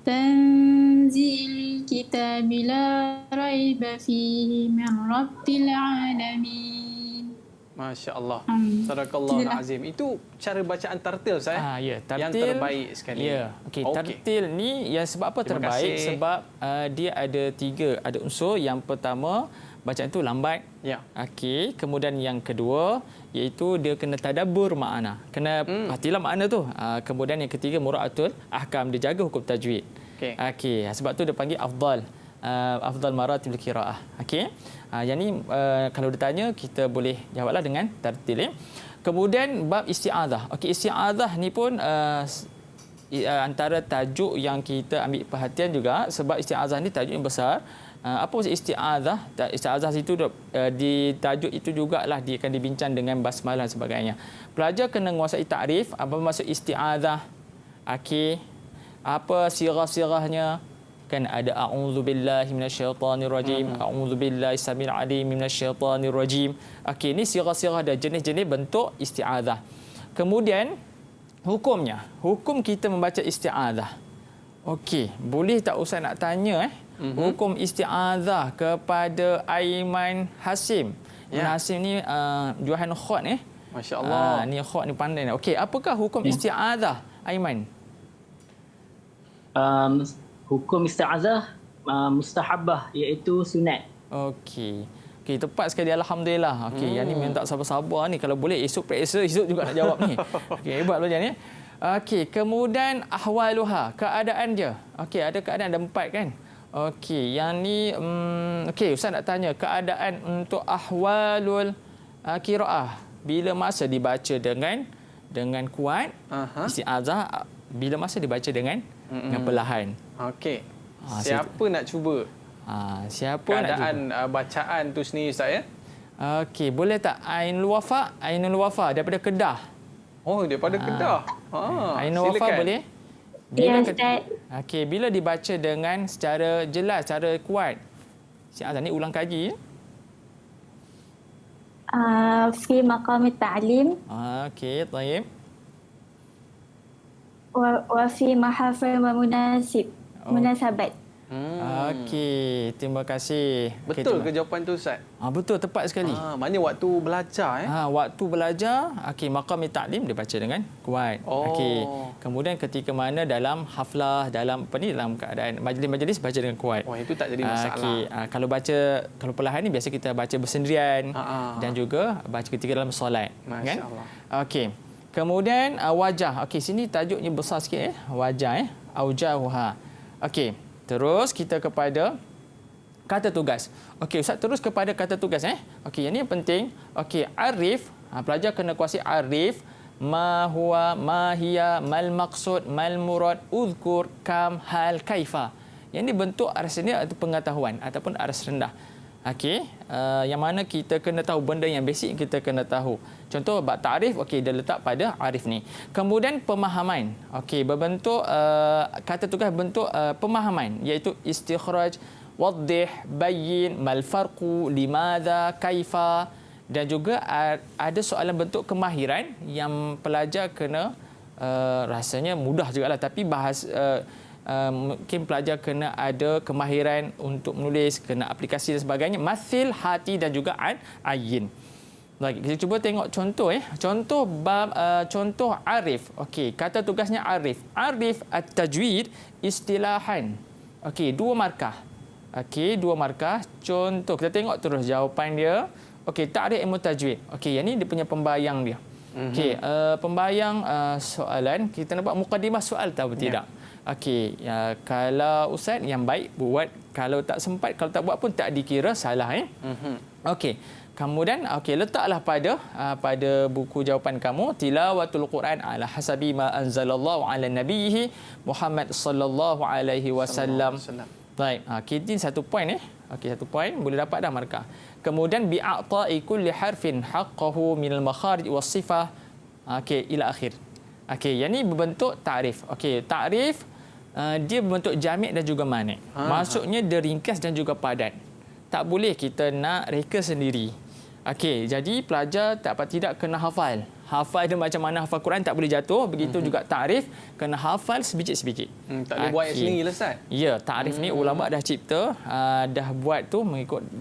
Tanzil kitabi la raiba fihi min rabbil alamin. Masya Allah. Sadaqallahul azim. Itu cara bacaan tartil saya. Tartil yang terbaik sekali. Ya. Tartil ni yang sebab apa terbaik? Sebab dia ada 3 unsur. Yang pertama, bacaan itu lambat. Ya. Kemudian yang kedua iaitu dia kena tadabbur makna. Kena hatilah makna tu. Kemudian yang ketiga muraatul ahkam, dia jaga hukum tajwid. Sebab tu dia panggil afdal maratibul qiraah. Yang ni kalau ditanya kita boleh jawablah dengan tartil. Kemudian bab isti'adzah. Isti'adzah ni pun antara tajuk yang kita ambil perhatian juga, sebab isti'adzah ni tajuk yang besar. Apa maksud isti'adzah? Isti'adzah itu di tajuk itu jugalah dia akan dibincang dengan basmalah dan sebagainya. Pelajar kena menguasai takrif apa maksud isti'adzah. Apa sirah-sirahnya? Kan ada a'udzubillahi minasyaitonirrajim, a'udzubillahi samil alim minasyaitonirrajim. Ini sirah-sirah dan jenis-jenis bentuk isti'adzah. Kemudian hukumnya, hukum kita membaca isti'adzah. Boleh tak Ustaz nak tanya hukum isti'adzah kepada Aiman Hasim. Hasim ni Johan Khot Masya-Allah. Ni Khot ni pandai. Apakah hukum isti'adzah Aiman? Hukum isti'adzah mustahabah, iaitu sunat. Tepat sekali, alhamdulillah. Yang ni memang tak sabar-sabar ni, kalau boleh esok periksa, esok juga nak jawab ni. Hebat loh ni. Kemudian ahwaluha, keadaan dia. Ada keadaan, ada 4 kan? Yang ni Ustaz nak tanya keadaan untuk ahwalul qiraah. Bila masa dibaca dengan kuat, isti'adzah bila masa dibaca dengan perlahan. Siapa nak cuba? Siapa keadaan nak cuba? Bacaan tu sendiri Ustaz ya? Boleh tak Ainul Wafa daripada Kedah? Daripada Kedah. Ainul Wafa boleh? Ya, Ustaz. Bila dibaca dengan secara jelas, secara kuat. Isti'adzah ni ulang kaji ya? Fi maqam ta'lim. Taib. Wa fi mahafal munasabat. Terima kasih. Betul ke jawapan tu Ustaz? Betul, tepat sekali. Maknanya waktu belajar waktu belajar, maqam ta'lim dia baca dengan kuat. Kemudian ketika mana dalam haflah, dalam keadaan majlis-majlis baca dengan kuat. Itu tak jadi masalah. Kalau perlahan ni biasa kita baca bersendirian dan juga baca ketika dalam solat. Masya-Allah. Kemudian wajah. Sini tajuknya besar sikit wajah aujahuha. Terus kita kepada kata tugas. Ustaz terus kepada kata tugas yang ni yang penting. Arif, pelajar kena kuasai arif, ma huwa, ma hiya, mal maqsud, mal murad, uzkur, kam, hal, kaifa. Yang ni bentuk aras rendah atau pengetahuan ataupun aras rendah. Yang mana kita kena tahu benda yang basic kita kena tahu. Contoh bab ta'rif, dia letak pada arif ni. Kemudian pemahaman. Berbentuk kata tugas bentuk pemahaman, iaitu istikhraj, waddih, bayyin, mal farqu, limadha, kaifa, dan juga ada soalan bentuk kemahiran yang pelajar kena rasanya mudah jugalah, tapi mungkin pelajar kena ada kemahiran untuk menulis, kena aplikasi dan sebagainya. Mathil, hati dan juga ayin. Kita cuba tengok contoh contoh arif. Kata tugasnya arif. Arif at-tajwid istilahan. Dua markah. Dua markah. Contoh kita tengok terus jawapan dia. Ta'rif ilmu tajwid. Yang ni dia punya pembayang dia. Pembayang soalan, kita nak buat mukadimah soal tahu tidak? Kalau Ustaz yang baik buat, kalau tak sempat, kalau tak buat pun tak dikira salah. Kemudian letaklah pada buku jawapan kamu tilawatul Quran ala hasabi ma anzalallahu ala nabiyhi Muhammad sallallahu alaihi wasallam. Baik, ini satu poin satu poin boleh dapat dah markah. Kemudian bi'ata'i kulli harfin haqqahu minal makharij was sifah. Ila akhir. yang ni berbentuk ta'rif. Ta'rif dia berbentuk jami' dan juga mani'. Maksudnya dia ringkas dan juga padat. Tak boleh kita nak reka sendiri. Jadi pelajar tidak kena hafal. Hafal dia macam mana hafal Quran tak boleh jatuh. Begitu juga ta'rif kena hafal sebijik-sebijik. Tak boleh buat sendiri lah Ustaz. Ya, ta'rif ni ulama dah cipta, dah buat tu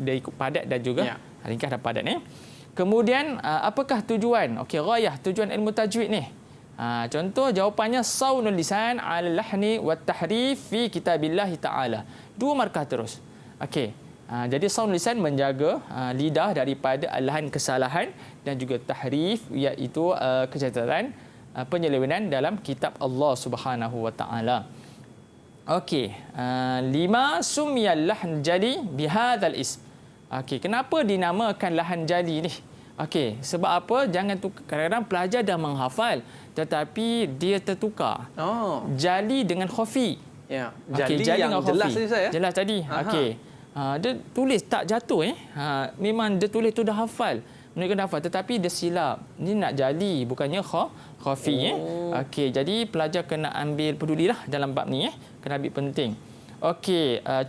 dia ikut padat dan juga ringkas dan padat ni. Kemudian apakah tujuan? Ghayah, tujuan ilmu tajwid ni. Contoh jawapannya saunul lisan ala lahni wat tahrif fi kitabillah taala. 2 markah terus. Jadi saunul lisan menjaga lidah daripada alahan kesalahan dan juga tahrif iaitu kecacatan penyelewengan dalam kitab Allah Subhanahu wa taala. 5 sumiyal lahn jali bihadzal ism. Kenapa dinamakan lahan jali ni? Sebab apa? Jangan kadang-kadang pelajar dah menghafal tetapi dia tertukar. Jali dengan khafi. Jali yang jelas tadi saya. Jelas tadi. Dia tulis tak jatuh memang dia tulis tu dah hafal. Mereka dah hafal tetapi dia silap. Ni nak jali bukannya khafi. Jadi pelajar kena ambil pedulilah dalam bab ni kena ambil penting.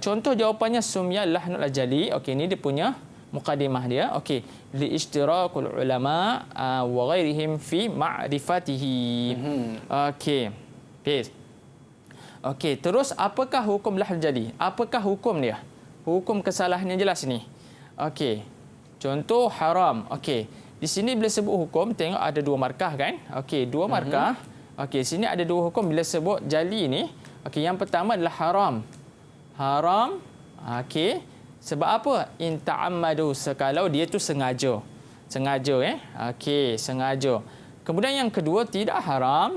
Contoh jawapannya sumya lahnul jali. Ni dia punya mukadimah dia. Li ishtirakul ulama wa ghairihim fi ma'rifatihi. Terus apakah hukum lahnul jali? Apakah hukum dia? Hukum kesalahan yang jelas ni. Contoh haram. Di sini bila sebut hukum tengok ada 2 markah kan? 2 markah. Sini ada 2 hukum bila sebut jali ni. Yang pertama adalah haram. Haram. Sebab apa? In ta'ammadu, sekalau dia tu sengaja. Sengaja sengaja. Kemudian yang kedua tidak haram.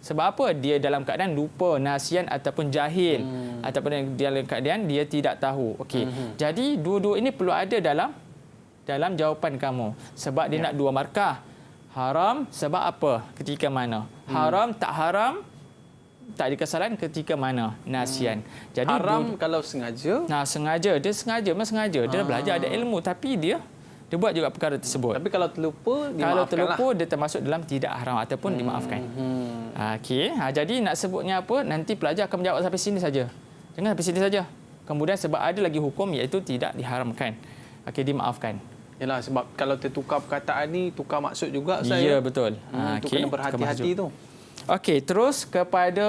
Sebab apa? Dia dalam keadaan lupa, nasian ataupun jahil. Ataupun dalam keadaan dia tidak tahu. Jadi dua-dua ini perlu ada dalam jawapan kamu. Sebab dia nak 2 markah. Haram sebab apa? Ketika mana? Haram tak haram? Tak ada kesalahan ketika mana? Nasian. Jadi haram kalau sengaja? Sengaja. Dia sengaja. Memang sengaja. Dia belajar ada ilmu tapi dia buat juga perkara tersebut. Tapi kalau terlupa, kalau terlupa dia termasuk dalam tidak haram ataupun dimaafkan. Jadi nak sebutnya apa? Nanti pelajar akan menjawab sampai sini saja. Jangan sampai sini saja. Kemudian sebab ada lagi hukum iaitu tidak diharamkan. Dimaafkan. Yalah, sebab kalau tertukar perkataan ni tukar maksud juga saya. Ya, betul. Itu kena berhati-hati tu. Terus kepada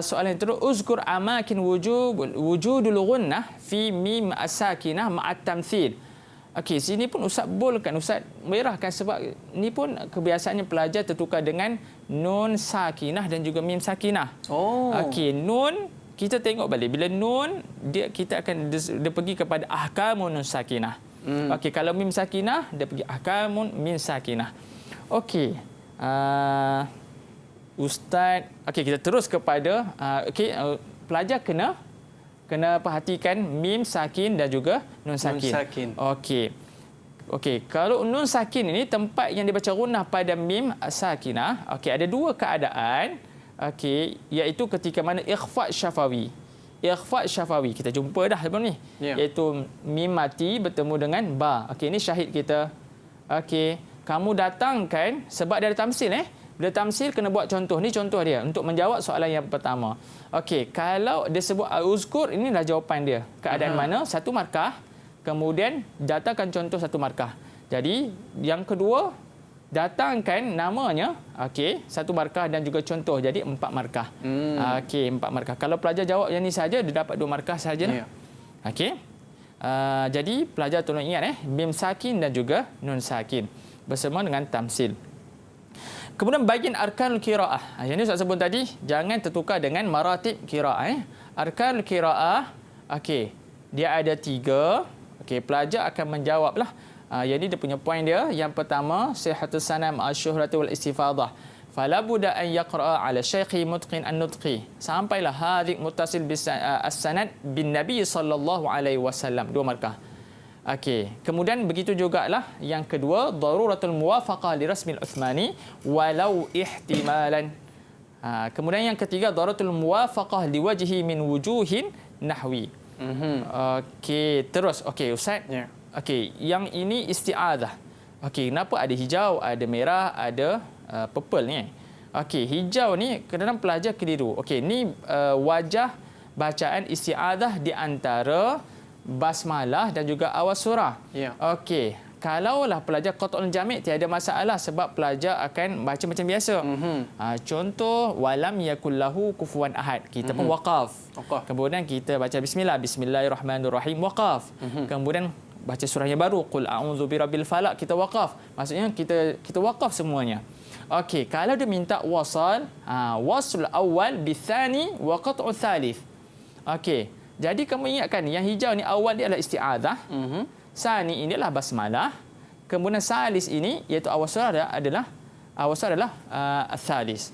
soalan yang terus, uzkur amakin wujudul gunnah fi mim as-sakinah ma'at tamthil. Sini pun Ustaz bolkan, Ustaz merahkan sebab ni pun kebiasaannya pelajar tertukar dengan nun sakinah dan juga mim sakinah. Nun kita tengok balik bila nun dia pergi kepada ahkamun nun sakinah. Kalau mim sakinah dia pergi ahkamun mim sakinah. Ustaz, kita terus kepada pelajar kena perhatikan mim sakin dan juga nun sakin. Kalau nun sakin ini tempat yang dibaca gunnah pada mim sakinah, ada 2 keadaan. Iaitu ketika mana ikhfa syafawi. Ikhfa syafawi kita jumpa dah sebelum ni. Iaitu mim mati bertemu dengan ba. Ini syahid kita. Kamu datangkan sebab dia ada tamsil Bila tamsil kena buat contoh. Ni contoh dia untuk menjawab soalan yang pertama. Kalau dia sebut uzkur, inilah jawapan dia. Keadaan mana? 1 markah. Kemudian datangkan contoh 1 markah. Jadi yang kedua datangkan namanya. 1 markah dan juga contoh. Jadi 4 markah. 4 markah. Kalau pelajar jawab yang ni saja dia dapat 2 markah saja. Jadi pelajar tolong ingat mim sakin dan juga nun sakin bersama dengan tamsil. Kemudian bagian arkanul qiraah. Yang ini Ustaz sebut tadi, jangan tertukar dengan maratib qiraah. Arkanul qiraah, dia ada 3. Pelajar akan menjawablah. Yang ini dia punya poin dia. Yang pertama, sihatus sanam asyuhratu wal istifadah. Fala budda an yaqra'a ala syaikhi mutqin an-nutqi. Sampailah hadhiq muttasil bis as-sanad bin Nabi sallallahu alaihi wasallam. 2 markah. Okey, kemudian begitu jugalah yang kedua, daruratul muwafaqah li rasmil Uthmani walau ihtimalan. Kemudian yang ketiga, daruratul muwafaqah li wajhi min wujuhin nahwi. Okey, terus okey Ustaz. Ya. Okey, yang ini isti'adzah. Okey, kenapa ada hijau, ada merah, ada purple ni? Okey, hijau ni kadang-kadang pelajar keliru. Okey, ni wajah bacaan isti'adzah di antara basmalah dan juga awal surah. Ya. Okey, kalaulah pelajar qat'ul jami' tiada masalah sebab pelajar akan baca macam biasa. Contoh walam yakul lahu kufuwan ahad. Kita pun waqaf. Kemudian kita baca bismillah, bismillahirrahmanirrahim, waqaf. Kemudian baca surah yang baru, qul a'udzu birabbil falaq, kita waqaf. Maksudnya kita waqaf semuanya. Okey, kalau dia minta wasal, wasl awal bitsani wa qat'u tsalits. Okey. Jadi kamu ingatkan yang hijau ni awal dia adalah isti'adzah. Sani ini adalah basmalah. Kemudian salis ini iaitu awal surah adalah as-salis.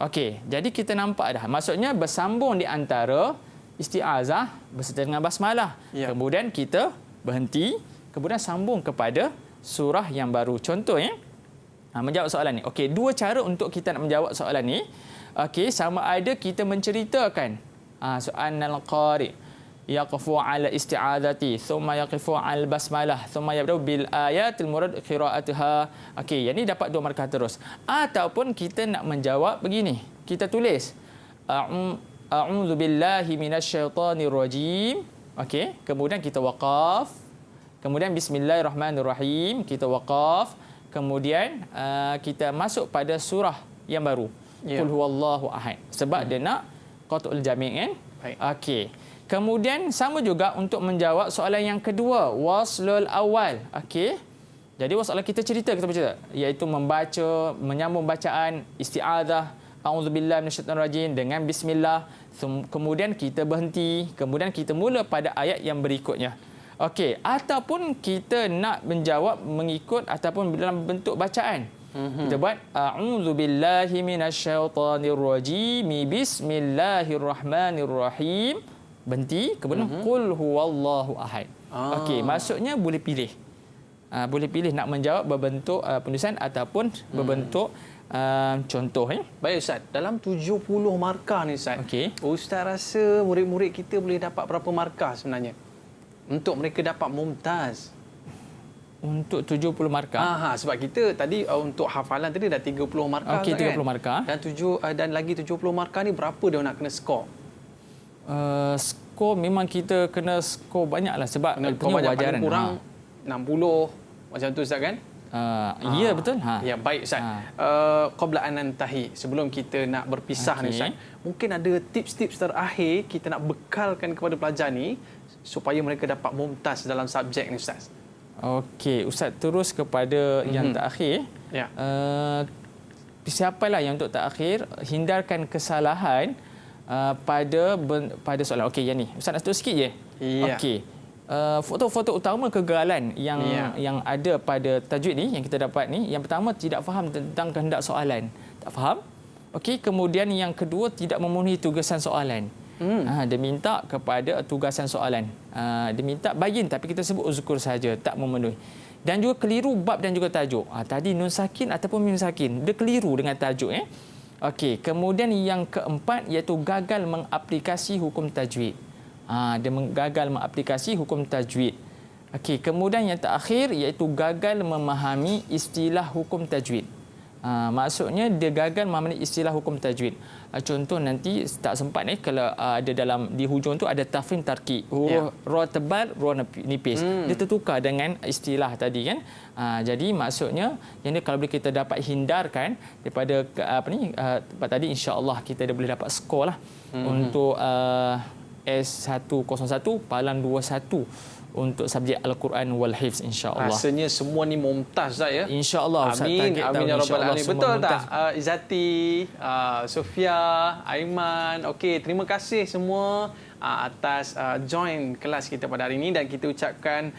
Okey, jadi kita nampak dah. Maksudnya bersambung di antara isti'adzah beserta dengan basmalah. Ya. Kemudian kita berhenti, kemudian sambung kepada surah yang baru. Contoh menjawab soalan ni. Okey, dua cara untuk kita nak menjawab soalan ni. Okey, sama ada kita menceritakan so'anal qari yaqfu ala isti'adzati thumma yaqifu al basmalah thumma yabda'u bil ayatil murad qira'atuha. Okey, yang ni dapat 2 markah terus. Ataupun kita nak menjawab begini. Kita tulis a'udzu billahi minasyaitonir rajim. Okey, kemudian kita waqaf. Kemudian bismillahirrahmanirrahim, kita waqaf. Kemudian kita masuk pada surah yang baru. Qul huwallahu ahad. Sebab dia nak qat'ul jami' kan? Okey. Kemudian sama juga untuk menjawab soalan yang kedua, waslul awal. Okey. Jadi soalan kita baca iaitu menyambung bacaan isti'adzah, a'udzubillahi minasyaitonirrajim dengan bismillah. Kemudian kita berhenti, kemudian kita mula pada ayat yang berikutnya. Okey, ataupun kita nak menjawab mengikut ataupun dalam bentuk bacaan. Kita buat a'udzubillahi minasyaitonirrajim, bismillahirrahmanirrahim, berhenti, kemudian qul huwallahu ahad. Okey, maksudnya boleh pilih. Boleh pilih nak menjawab berbentuk penulisan ataupun berbentuk contoh. Baik Ustaz, dalam 70 markah ni Ustaz. Ustaz rasa murid-murid kita boleh dapat berapa markah sebenarnya untuk mereka dapat mumtaz? Untuk 70 markah. Sebab kita tadi untuk hafalan tadi dah 30 markah. Okey, 30 markah. Dan lagi 70 markah ni berapa dia nak kena skor? Skor memang kita kena skor banyaklah sebab punya wajaran. Kurang 60 macam tu Ustaz kan? Ya betul. Ya baik Ustaz. Qabla an nantahi, sebelum kita nak berpisah ni Ustaz, mungkin ada tips-tips terakhir kita nak bekalkan kepada pelajar ni supaya mereka dapat mumtaz dalam subjek ni Ustaz. Okey, Ustaz terus kepada yang terakhir. Ya. Siapalah yang untuk terakhir, hindarkan kesalahan pada soalan. Okey, yang ni. Ustaz nak terus sikit je. Ya. Okey. Foto-foto utama kegagalan yang ada pada tajwid ni yang kita dapat ni, yang pertama tidak faham tentang kehendak soalan. Tak faham. Okey, kemudian yang kedua tidak memenuhi tugasan soalan. Dia minta kepada tugasan soalan. Dia minta bayin tapi kita sebut uzkur saja, tak memenuhi. Dan juga keliru bab dan juga tajuk. Tadi nun sakin ataupun mim sakin. Dia keliru dengan tajuk. Okey, kemudian yang keempat iaitu gagal mengaplikasi hukum tajwid. Dia gagal mengaplikasi hukum tajwid. Okey, kemudian yang terakhir iaitu gagal memahami istilah hukum tajwid. Maksudnya dia gagal memahami istilah hukum tajwid. Contoh nanti tak sempat kalau ada dalam di hujung tu ada tafkhim tarqiq, huruf ra tebal, ra nipis. Dia tertukar dengan istilah tadi kan. Jadi maksudnya yang ni kalau boleh kita dapat hindarkan daripada tempat tadi, insya-Allah kita dah boleh dapat skor lah untuk S101 Palang 21 untuk subjek Al-Quran wal Hifz, insya-Allah. Rasanya semua ni mumtaz Ustaz ya. Insya-Allah. Amin. Amin ya rabbal alamin. Betul tak? Izzati, Sofia, Aiman. Okey, terima kasih semua atas join kelas kita pada hari ini, dan kita ucapkan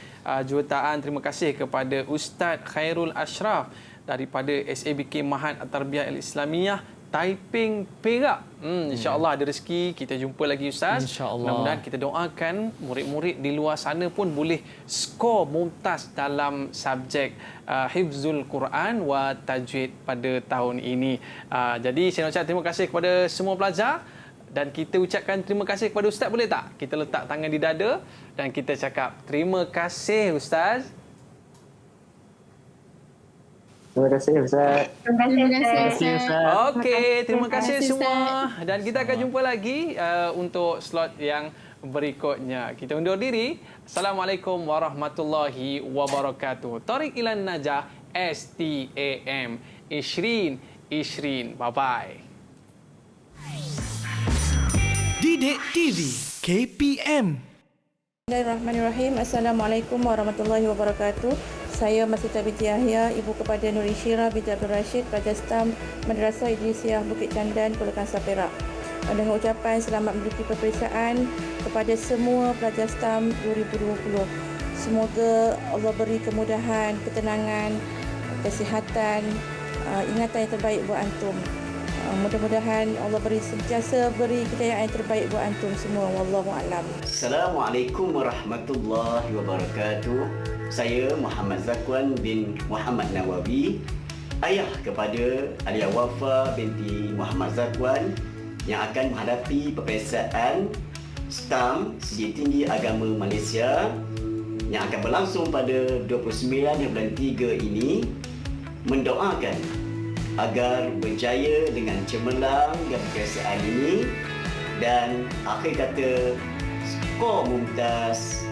jutaan terima kasih kepada Ustaz Khairul Ashraf daripada SABK Mahat At-Tarbiyah Al-Islamiyah Taiping Perak. InsyaAllah ada rezeki kita jumpa lagi Ustaz. InsyaAllah. Mudah-mudahan kita doakan murid-murid di luar sana pun boleh skor mumtaz dalam subjek Hifzul Quran wa Tajwid pada tahun ini. Jadi saya nak ucap terima kasih kepada semua pelajar. Dan kita ucapkan terima kasih kepada Ustaz, boleh tak? Kita letak tangan di dada dan kita cakap terima kasih Ustaz. Terima kasih Ustaz. Terima kasih Ustaz. Okey, terima kasih semua. Dan kita akan jumpa lagi untuk slot yang berikutnya. Kita undur diri. Assalamualaikum warahmatullahi wabarakatuh. Tariq ilan Najah STAM Ishrin. Bye-bye. Didik TV KPM. Bismillahirrahmanirrahim. Assalamualaikum warahmatullahi wabarakatuh. Saya Masita binti Yahya, ibu kepada Nur Ishira binti Abdul Rashid, pelajar STAM Madrasah Idrisiah Bukit Candan, Pulau Kangsar, Perak. Dengan ucapan selamat menduduki peperiksaan kepada semua pelajar STAM 2020. Semoga Allah beri kemudahan, ketenangan, kesihatan, ingatan yang terbaik buat antum. Mudah-mudahan Allah sentiasa beri kejayaan yang terbaik buat antum semua. Wallahu a'lam. Assalamualaikum warahmatullahi wabarakatuh. Saya Muhammad Zakwan bin Muhammad Nawawi, ayah kepada Alia Wafa binti Muhammad Zakwan yang akan menghadapi peperiksaan STAM Sijil Tinggi Agama Malaysia yang akan berlangsung pada 29 bulan 3 ini, mendoakan agar berjaya dengan cemerlang dalam peperiksaan ini dan akhir kata skor mumtaz